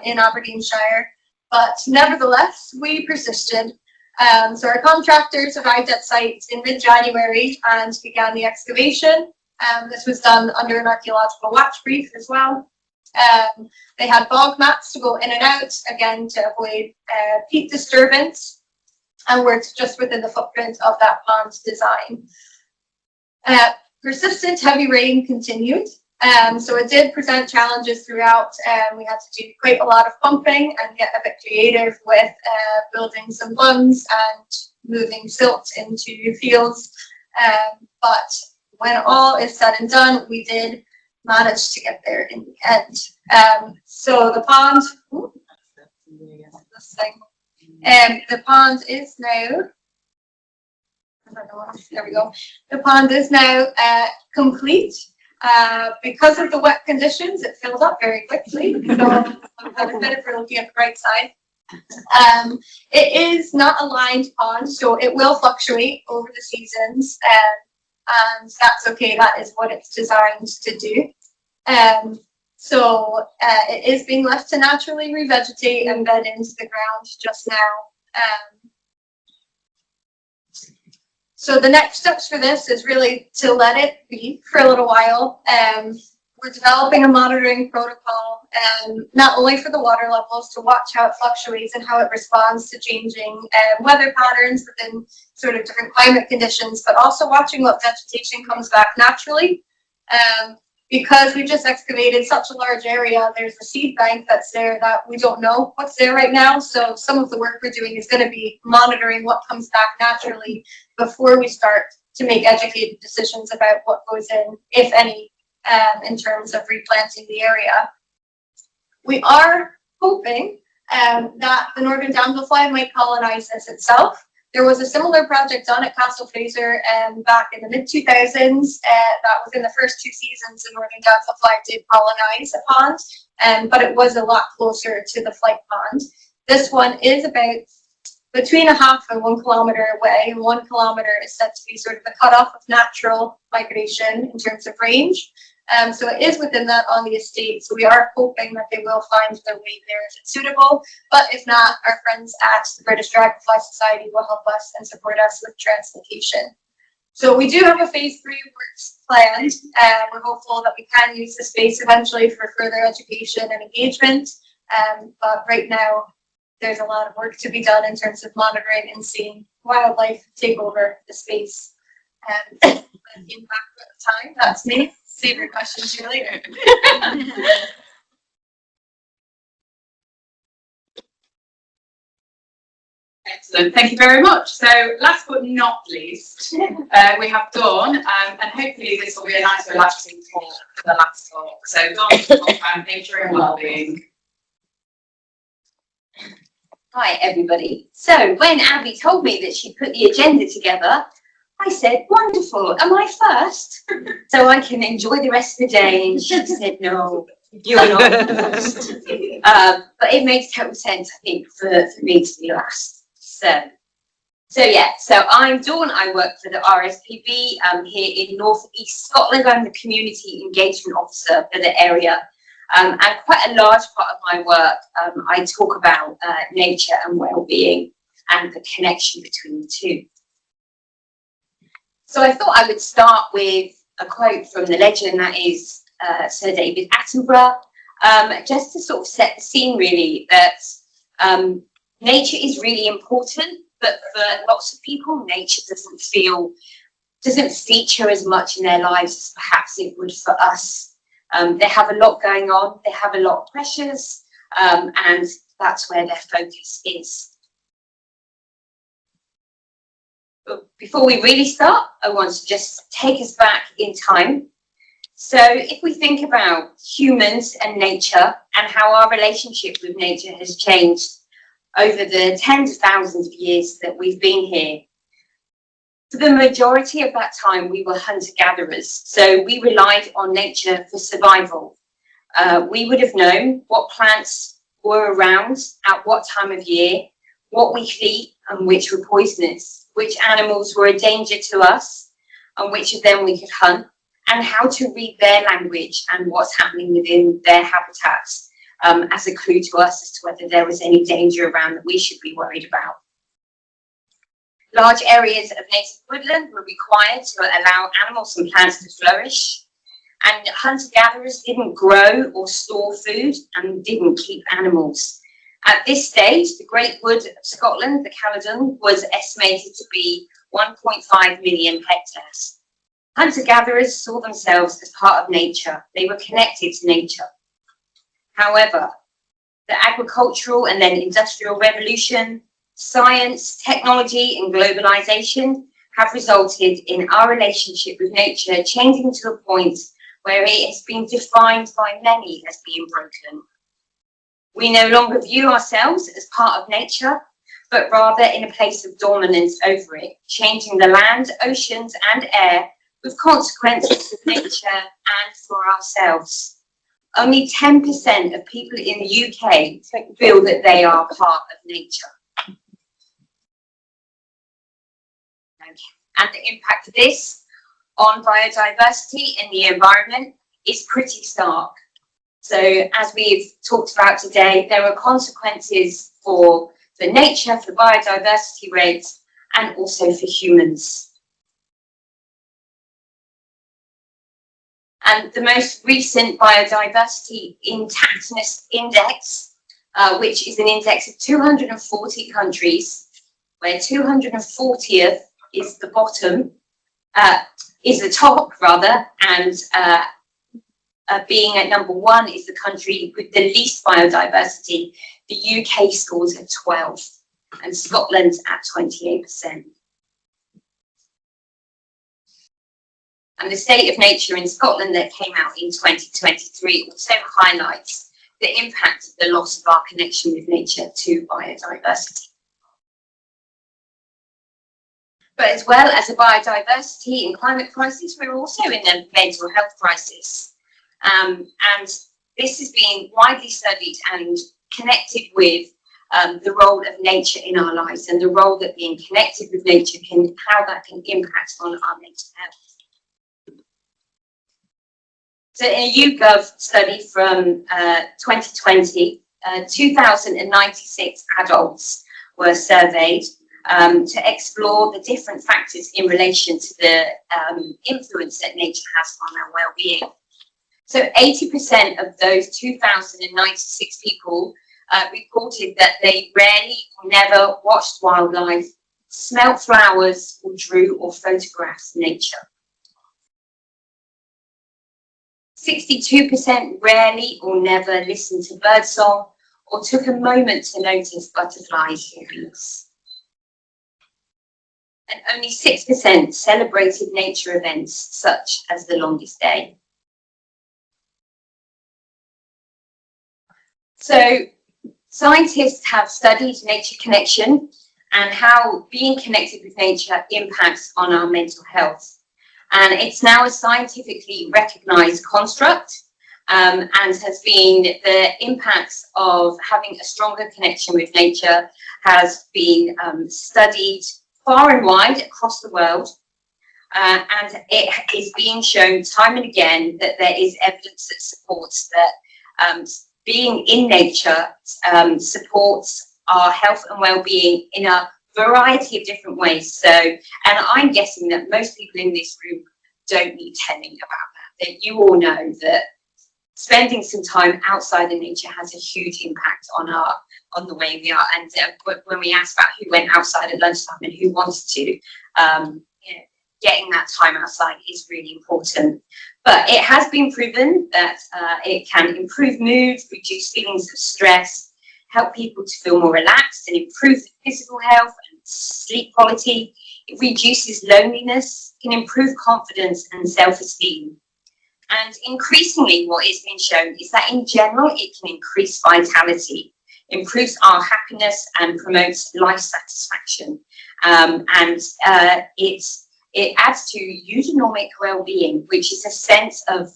[SPEAKER 4] in Aberdeenshire. But nevertheless, we persisted. So our contractors arrived at site in mid-January and began the excavation. This was done under an archaeological watch brief as well. They had bog mats to go in and out, again, to avoid peat disturbance, and worked just within the footprint of that pond design. Persistent heavy rain continued. So it did present challenges throughout. We had to do quite a lot of pumping and get a bit creative with building some bunds and moving silt into fields. But when all is said and done, we did manage to get there in the end. So the pond, the pond is now, there we go. The pond is now complete. Because of the wet conditions, it filled up very quickly. So I'm a bit if we're looking at the bright side. It is not a lined pond, so it will fluctuate over the seasons, and that's okay. That is what it's designed to do. So it is being left to naturally revegetate and bed into the ground just now. So the next steps for this is really to let it be for a little while. We're developing a monitoring protocol, not only for the water levels, to watch how it fluctuates and how it responds to changing weather patterns within sort of different climate conditions, but also watching what vegetation comes back naturally. Because we just excavated such a large area, there's a seed bank that's there that we don't know what's there right now. So some of the work we're doing is going to be monitoring what comes back naturally before we start to make educated decisions about what goes in, if any, in terms of replanting the area. We are hoping that the northern damselfly might colonize this itself. There was a similar project done at Castle Fraser back in the mid-2000s. That was in the first 2 seasons the northern damselfly did colonize a pond, but it was a lot closer to the flight pond. This one is about between 0.5 and 1 kilometre away. 1 kilometre is said to be sort of the cutoff of natural migration in terms of range. So it is within that on the estate. So we are hoping that they will find their way there if it's suitable. But if not, our friends at the British Dragonfly Society will help us and support us with translocation. So we do have a phase 3 works planned. We're hopeful that we can use the space eventually for further education and engagement. But right now, there's a lot of work to be done in terms of monitoring and seeing wildlife take over the space. In back at time, that's me. Save your questions for later.
[SPEAKER 1] Excellent, thank you very much. So last but not least, we have Dawn, and hopefully this will be a nice relaxing talk for the last talk. So Dawn will talk about nature and wellbeing.
[SPEAKER 5] Hi everybody. So when Abby told me that she put the agenda together, I said, wonderful, am I first? So I can enjoy the rest of the day. And she said, no, you're not first. But it makes total sense, I think, for me to be last. So yeah, so I'm Dawn. I work for the RSPB here in North East Scotland. I'm the Community Engagement Officer for the area. And quite a large part of my work, I talk about nature and well-being and the connection between the two. So I thought I would start with a quote from the legend, that is Sir David Attenborough, just to sort of set the scene really, that nature is really important, but for lots of people, nature doesn't feature as much in their lives as perhaps it would for us. They have a lot going on, they have a lot of pressures, and that's where their focus is. But before we really start, I want to just take us back in time. So if we think about humans and nature and how our relationship with nature has changed over the tens of thousands of years that we've been here, for the majority of that time, we were hunter-gatherers. So we relied on nature for survival. We would have known what plants were around at what time of year, what we could eat and which were poisonous, which animals were a danger to us and which of them we could hunt, and how to read their language and what's happening within their habitats. as a clue to us as to whether there was any danger around that we should be worried about. Large areas of native woodland were required to allow animals and plants to flourish, and hunter-gatherers didn't grow or store food and didn't keep animals. At this stage, the Great Wood of Scotland, the Caledon, was estimated to be 1.5 million hectares. Hunter-gatherers saw themselves as part of nature. They were connected to nature. However, the agricultural and then industrial revolution, science, technology and globalization have resulted in our relationship with nature changing to a point where it has been defined by many as being broken. We no longer view ourselves as part of nature, but rather in a place of dominance over it, changing the land, oceans and air with consequences for nature and for ourselves. Only 10% of people in the UK feel that they are part of nature. And the impact of this on biodiversity and the environment is pretty stark. So as we've talked about today, there are consequences for nature, for biodiversity rates, and also for humans. And the most recent biodiversity intactness index, which is an index of 240 countries, where 240th is the bottom, is the top rather, and being at number 1 is the country with the least biodiversity. The UK scores at 12 and Scotland at 28%. And the state of nature in Scotland that came out in 2023 also highlights the impact of the loss of our connection with nature to biodiversity. But as well as a biodiversity and climate crisis, we're also in a mental health crisis. And this has been widely studied and connected with the role of nature in our lives and the role that being connected with nature how that can impact on our mental health. So in a YouGov study from 2020, 2,096 adults were surveyed to explore the different factors in relation to the influence that nature has on our well-being. So 80% of those 2,096 people reported that they rarely or never watched wildlife, smelt flowers, or drew or photographed nature. 62% rarely or never listened to birdsong or took a moment to notice butterflies or bees. And only 6% celebrated nature events such as the longest day. So scientists have studied nature connection and how being connected with nature impacts on our mental health. And it's now a scientifically recognized construct and has been the impacts of having a stronger connection with nature has been studied far and wide across the world. And it is being shown time and again that there is evidence that supports that being in nature supports our health and well-being in a variety of different ways. So, and I'm guessing that most people in this room don't need telling about that you all know that spending some time outside in nature has a huge impact on the way we are. And when we asked about who went outside at lunchtime and who wanted to, getting that time outside is really important. But it has been proven that it can improve mood, reduce feelings of stress, help people to feel more relaxed and improve physical health and sleep quality. It reduces loneliness, can improve confidence and self-esteem. And increasingly what is being shown is that in general it can increase vitality, improves our happiness and promotes life satisfaction. It adds to eudaimonic well-being, which is a sense of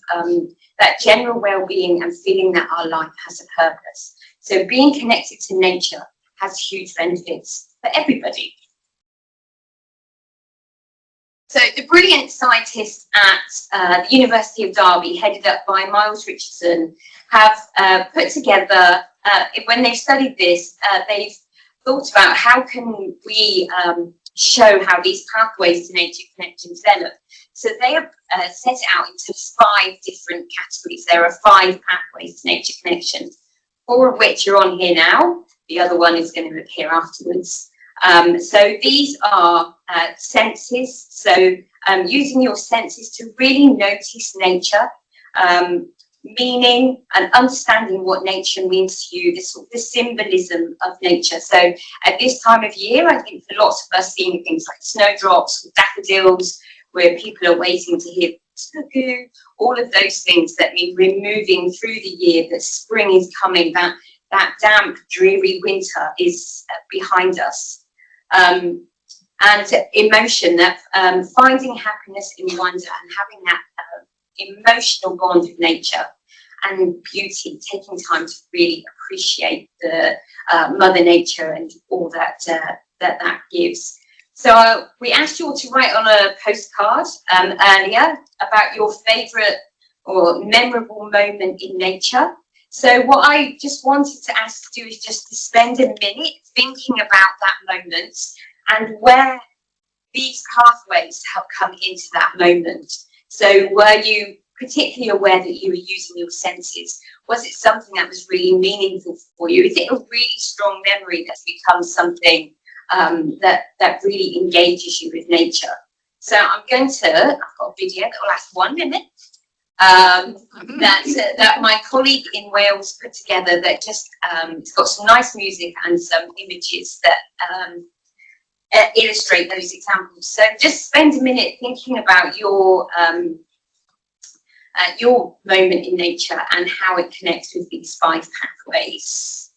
[SPEAKER 5] that general well-being and feeling that our life has a purpose. So being connected to nature has huge benefits for everybody. So the brilliant scientists at the University of Derby, headed up by Miles Richardson, have put together, when they've studied this, they've thought about how can we show how these pathways to nature connection develop. So they have set it out into 5 different categories. There are 5 pathways to nature connection, 4 of which are on here now. The other one is going to appear afterwards. So these are senses. So using your senses to really notice nature, meaning and understanding what nature means to you, the symbolism of nature. So at this time of year, I think for lots of us, seeing things like snowdrops, daffodils, where people are waiting to hear cuckoo, all of those things that mean we're moving through the year, that spring is coming, that damp, dreary winter is behind us. And emotion, that finding happiness in wonder and having that emotional bond with nature and beauty, taking time to really appreciate the Mother Nature and all that that gives. So we asked you all to write on a postcard earlier about your favourite or memorable moment in nature. So what I just wanted to ask you is just to spend a minute thinking about that moment and where these pathways have come into that moment. So were you particularly aware that you were using your senses? Was it something that was really meaningful for you? Is it a really strong memory that's become something that really engages you with nature? So I've got a video that will last 1 minute that my colleague in Wales put together, that just it's got some nice music and some images that illustrate those examples. So just spend a minute thinking about your moment in nature and how it connects with these 5 pathways.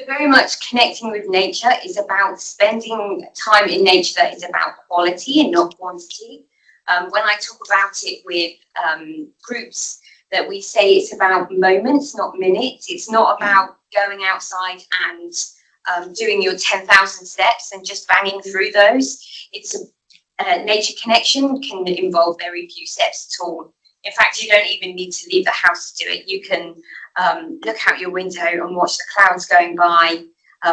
[SPEAKER 5] Very much connecting with nature is about spending time in nature that is about quality and not quantity. When I talk about it with groups, that we say it's about moments, not minutes. It's not about going outside and doing your 10,000 steps and just banging through those. It's nature connection can involve very few steps at all. In fact, you don't even need to leave the house to do it. You can look out your window and watch the clouds going by,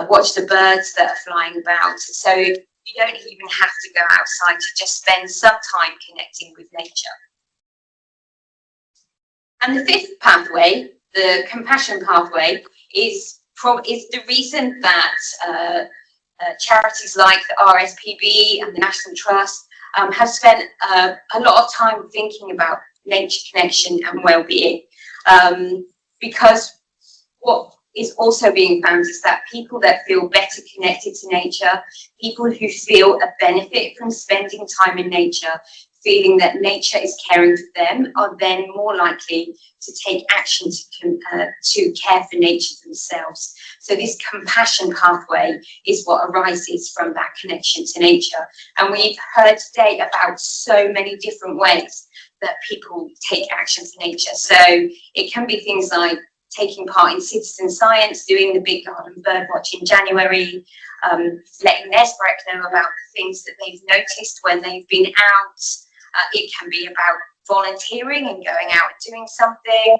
[SPEAKER 5] watch the birds that are flying about. So you don't even have to go outside to just spend some time connecting with nature. And the 5th pathway, the compassion pathway, is the reason that charities like the RSPB and the National Trust have spent a lot of time thinking about nature connection and well-being, because what is also being found is that people that feel better connected to nature, people who feel a benefit from spending time in nature, feeling that nature is caring for them, are then more likely to take action to care for nature themselves. So this compassion pathway is what arises from that connection to nature. And we've heard today about so many different ways that people take action for nature. So it can be things like taking part in citizen science, doing the Big Garden Bird Watch in January, letting their spread know about the things that they've noticed when they've been out. It can be about volunteering and going out and doing something.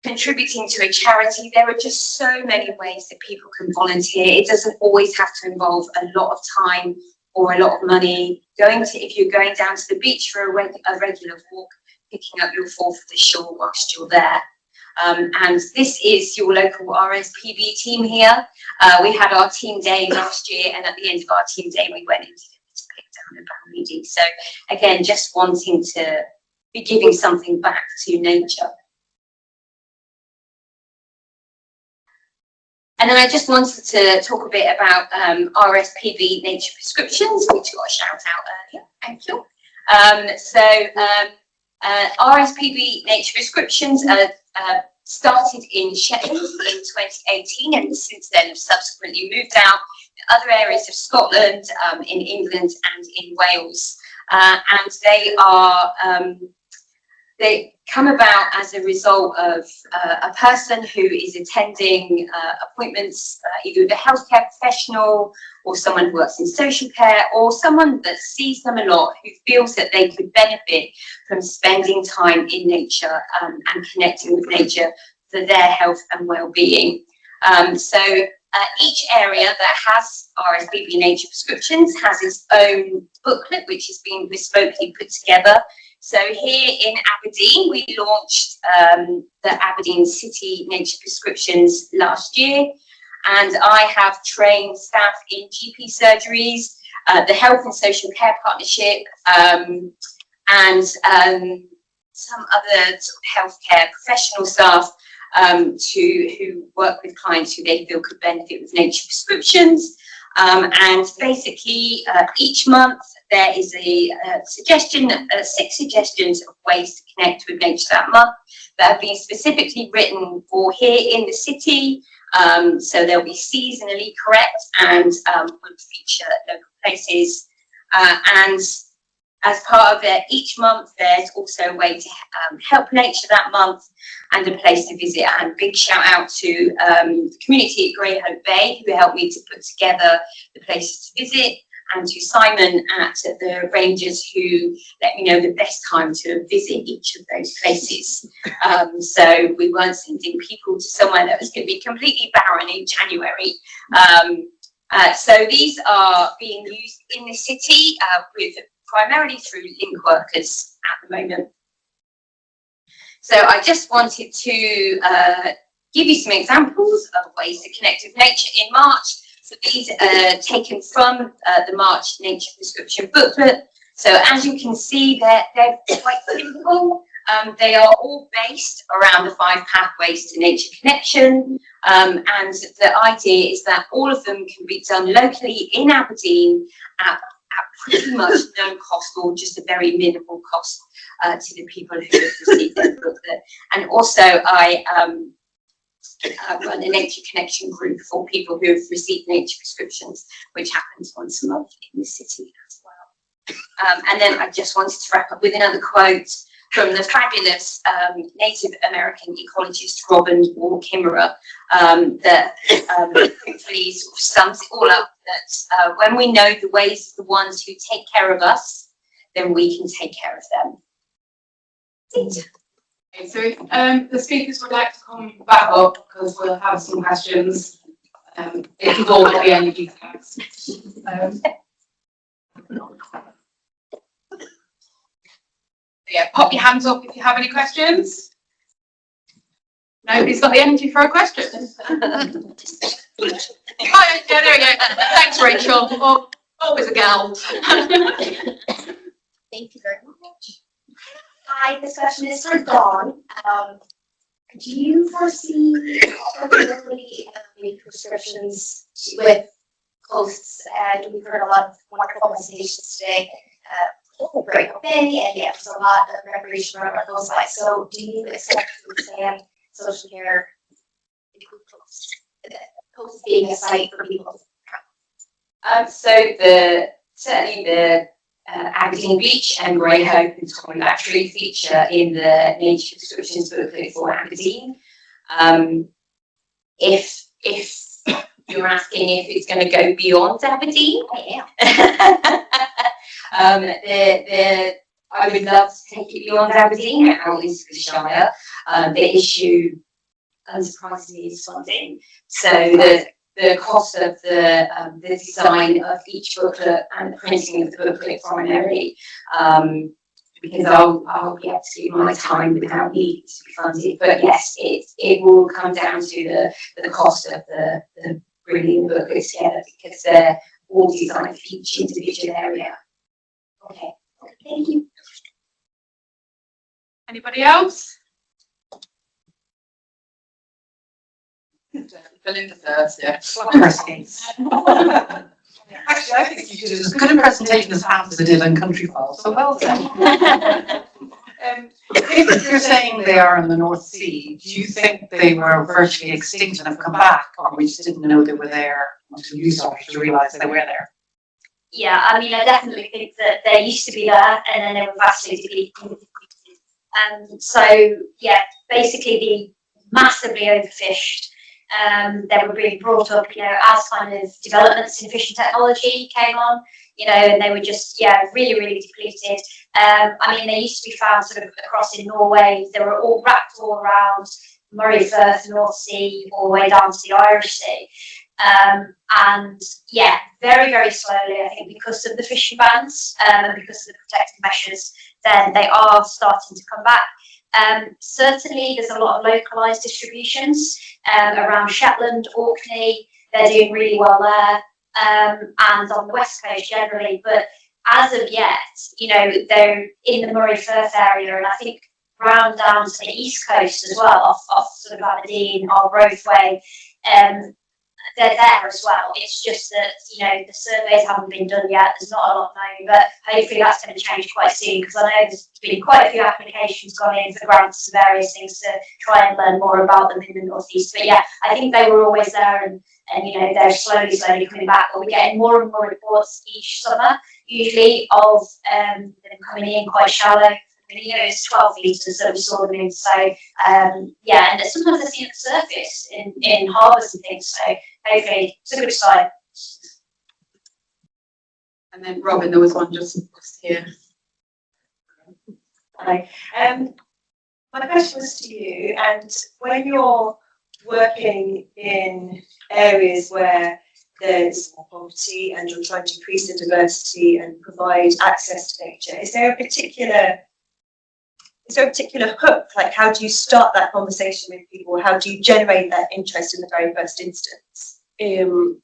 [SPEAKER 5] contributing to a charity. There are just so many ways that people can volunteer. It doesn't always have to involve a lot of time or a lot of money. If you're going down to the beach for a regular walk, picking up your fall for the shore whilst you're there. And this is your local RSPB team here. We had our team day last year, and at the end of our team day, we went into to pick down a bamboo. So again, just wanting to be giving something back to nature. And then I just wanted to talk a bit about RSPB nature prescriptions, which got a shout out earlier. Thank you. RSPB nature prescriptions started in Shetland in 2018, and since then have subsequently moved out to other areas of Scotland, in England and in Wales. And they come about as a result of a person who is attending appointments either with a healthcare professional or someone who works in social care or someone that sees them a lot who feels that they could benefit from spending time in nature and connecting with nature for their health and well-being. Each area that has RSPB nature prescriptions has its own booklet which has been bespokely put together. So here in Aberdeen, we launched the Aberdeen City Nature Prescriptions last year, and I have trained staff in GP surgeries, the Health and Social Care Partnership, and some other sort of healthcare professional staff who work with clients who they feel could benefit with nature prescriptions. And basically, each month there is a suggestion, 6 suggestions of ways to connect with nature that month that have been specifically written for here in the city. So they'll be seasonally correct and would feature local places. And as part of it, each month there's also a way to help nature that month and a place to visit. And big shout out to the community at Greyhope Bay who helped me to put together the places to visit, and to Simon at the Rangers who let me know the best time to visit each of those places. So we weren't sending people to somewhere that was going to be completely barren in January. So these are being used in the city with primarily through link workers at the moment. So I just wanted to give you some examples of ways to connect with nature in March. So these are taken from the March Nature Prescription booklet. So as you can see, they're quite simple. They are all based around the 5 pathways to nature connection. And the idea is that all of them can be done locally in Aberdeen at pretty much no cost or just a very minimal cost to the people who have received their booklet. And also I run a nature connection group for people who have received nature prescriptions, which happens once a month in the city as well. And then I just wanted to wrap up with another quote from the fabulous Native American ecologist Robin Wall Kimmerer that hopefully sort of sums it all up, that when we know the ways of the ones who take care of us, then we can take care of them.
[SPEAKER 1] Okay, so if the speakers would like to come back up, because we'll have some questions. It could all be energy tax. Yeah, pop your hands up if you have any questions. Nobody's got the energy for a question. Oh, yeah, there we go. Thanks, Rachel. Oh, always a gal.
[SPEAKER 6] Thank you very much. Hi, this question is for Dawn. Do you foresee possibility of the prescriptions with coasts? And we've heard a lot of wonderful presentations today. Great Bay, and yeah, there's a lot of recreation around our coastline. So, do you expect to expand social care include coasts being a site for people?
[SPEAKER 5] Certainly the Aberdeen Beach and Greyhope and Torrey actually feature in the nature prescriptions booklet for Aberdeen. If you're asking if it's going to go beyond Aberdeen, I would love to take it beyond Aberdeen out into the Shire. The issue unsurprisingly, is funding. So the cost of the design of each booklet and the printing of the booklet primarily, because I'll be able to do my time without needing to be funded. But yes, it will come down to the cost of the bringing the booklets together, because they're all designed for each individual area.
[SPEAKER 6] Okay, thank you.
[SPEAKER 1] Anybody else? Belinda first, yeah.
[SPEAKER 7] Actually, I think you did as good a presentation as half as I did on Country File, so well done. If you're saying they are in the North Sea, do you think they were virtually extinct and have come back, or we just didn't know they were there until you started to realise they were there?
[SPEAKER 3] Yeah, I mean, I definitely think that they used to be there and then they were vastly depleted. So, yeah, basically the massively overfished. They were being brought up, you know, as kind of developments in fishing technology came on, you know, and they were just, yeah, really, really depleted. I mean, they used to be found sort of across in Norway. They were all wrapped all around Murray Firth, North Sea, all the way down to the Irish Sea. And yeah, very, very slowly, I think, because of the fishing bans and because of the protective measures, then they are starting to come back. Certainly, there's a lot of localised distributions around Shetland, Orkney. They're doing really well there, and on the west coast generally. But as of yet, you know, they're in the Murray Firth area, and I think round down to the east coast as well, off sort of Aberdeen or Rothway. They're there as well. It's just that, you know, the surveys haven't been done yet. There's not a lot known, but hopefully that's going to change quite soon, because I know there's been quite a few applications gone in for grants and various things to try and learn more about them in the northeast. But yeah, I think they were always there, and you know, they're slowly coming back. But we're getting more and more reports each summer, usually of them coming in quite shallow. I mean, you know, it's 12 metres that we saw them in. So yeah, and sometimes they're seen at the surface in harbours and things. So hopefully it's a good sign.
[SPEAKER 1] And then Robin, there was one just here.
[SPEAKER 8] Hi. My question was to you, and when you're working in areas where there's more poverty and you're trying to increase the diversity and provide access to nature, is there a particular hook? Like, how do you start that conversation with people? How do you generate that interest in the very first instance?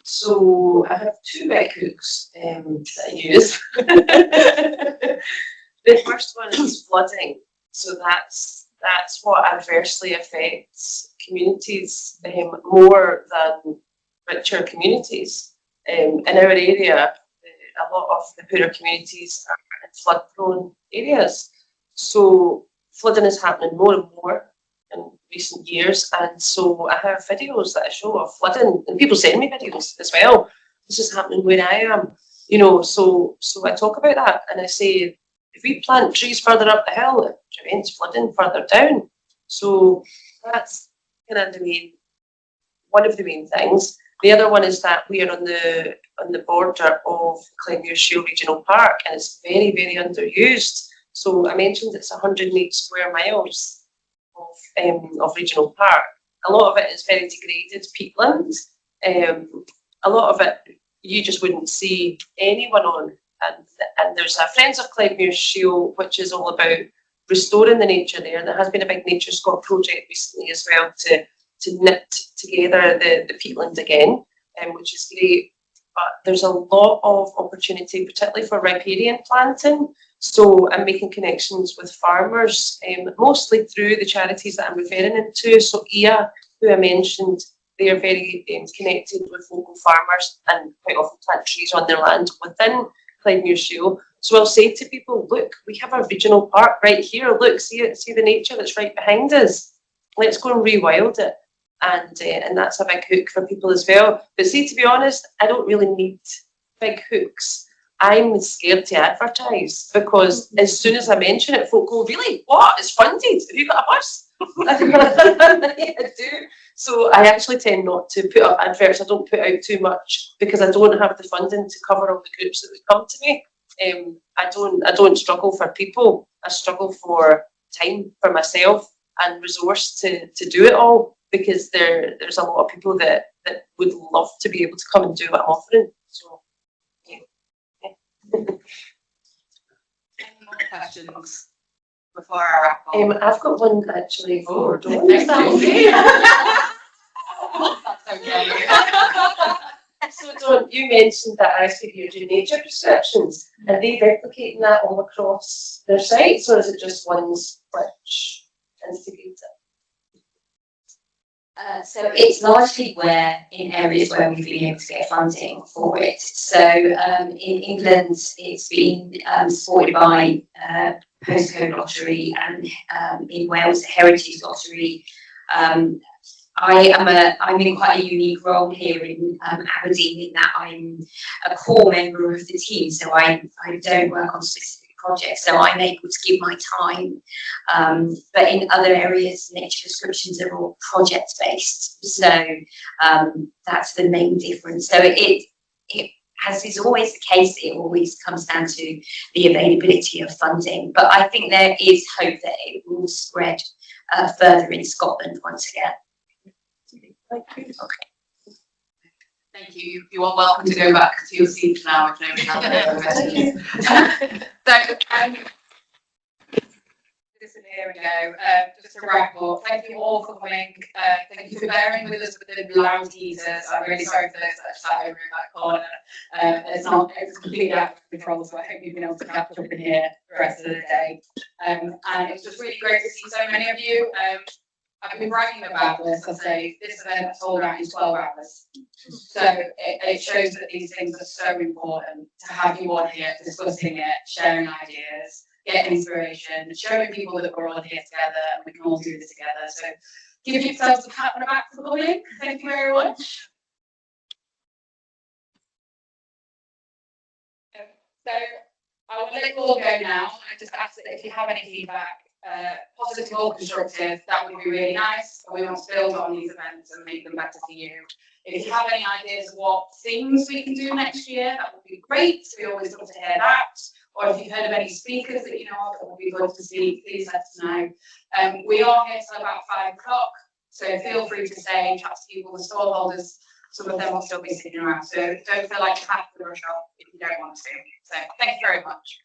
[SPEAKER 2] So I have two big hooks that I use. The first one is flooding. So that's what adversely affects communities more than richer communities. In our area, a lot of the poorer communities are in flood-prone areas. So flooding is happening more and more in recent years, and so I have videos that I show of flooding, and people send me videos as well. This is happening where I am, you know. So I talk about that, and I say, if we plant trees further up the hill, it prevents flooding further down. So that's kind of one of the main things. The other one is that we are on the border of Renfrewshire Regional Park, and it's very, very underused. So I mentioned it's 108 square miles of regional park. A lot of it is very degraded peatland. A lot of it you just wouldn't see anyone on. And there's a Friends of Renfrewshire, which is all about restoring the nature there. There has been a big Nature Scout project recently as well to knit together the peatland again, which is great. But there's a lot of opportunity, particularly for riparian planting. So I'm making connections with farmers, mostly through the charities that I'm referring into. So IA, who I mentioned, they are very connected with local farmers and quite often plant trees on their land within Renfrewshire. So I'll say to people, look, we have a regional park right here. Look, see the nature that's right behind us. Let's go and rewild it. And that's a big hook for people as well. But see, to be honest, I don't really need big hooks. I'm scared to advertise, because as soon as I mention it, folk go, really? What? It's funded? Have you got a bus? Yeah, I do. So I actually tend not to put up adverts. I don't put out too much because I don't have the funding to cover all the groups that would come to me. I don't struggle for people. I struggle for time for myself and resource to do it all. because there's a lot of people that would love to be able to come and do what I'm offering. So, yeah.
[SPEAKER 1] Any more questions before I wrap up?
[SPEAKER 2] I've got one actually for Dawn.
[SPEAKER 1] Thank you. That's okay.
[SPEAKER 2] So Dawn, you mentioned that RSPB are doing nature prescriptions. Are they replicating that all across their sites, or is it just ones which instigate it?
[SPEAKER 5] So it's largely in areas where we've been able to get funding for it. So in England, it's been supported by Postcode Lottery, and in Wales, the Heritage Lottery. I'm in quite a unique role here in Aberdeen, in that I'm a core member of the team. So I don't work on specific projects, so I'm able to give my time. But in other areas, nature prescriptions are all project based. So that's the main difference. So it, as is always the case, it always comes down to the availability of funding. But I think there is hope that it will spread further in Scotland once again.
[SPEAKER 2] Thank you.
[SPEAKER 5] Okay.
[SPEAKER 1] Thank you. You are welcome to go back to your seats now if nobody has any questions. So, here we go. Just to wrap up, thank you all for coming. Thank you for bearing with us with the loud heaters. I'm really sorry for those that sat over in that corner. It's completely out of control, so I hope you've been able to catch up in here the rest of the day. And it's just really great to see so many of you. I've been writing about this. I say this event sold out in 12 hours. So it shows that these things are so important to have you all here discussing it, sharing ideas, getting inspiration, showing people that we're all here together and we can all do this together. So give yourselves a pat on the back for coming. Thank you very much. So I will let you all go now. I just ask that if you have any feedback, positive or constructive, that would be really nice. We want to build on these events and make them better for you. If you have any ideas of what things we can do next year, that would be great. We always love to hear that. Or if you've heard of any speakers that you know of that would be good to see, please let us know. We are here till about 5 o'clock, so feel free to stay, chat to people, the stall holders. Some of them will still be sitting around, so don't feel like you have to rush off if you don't want to. So thank you very much.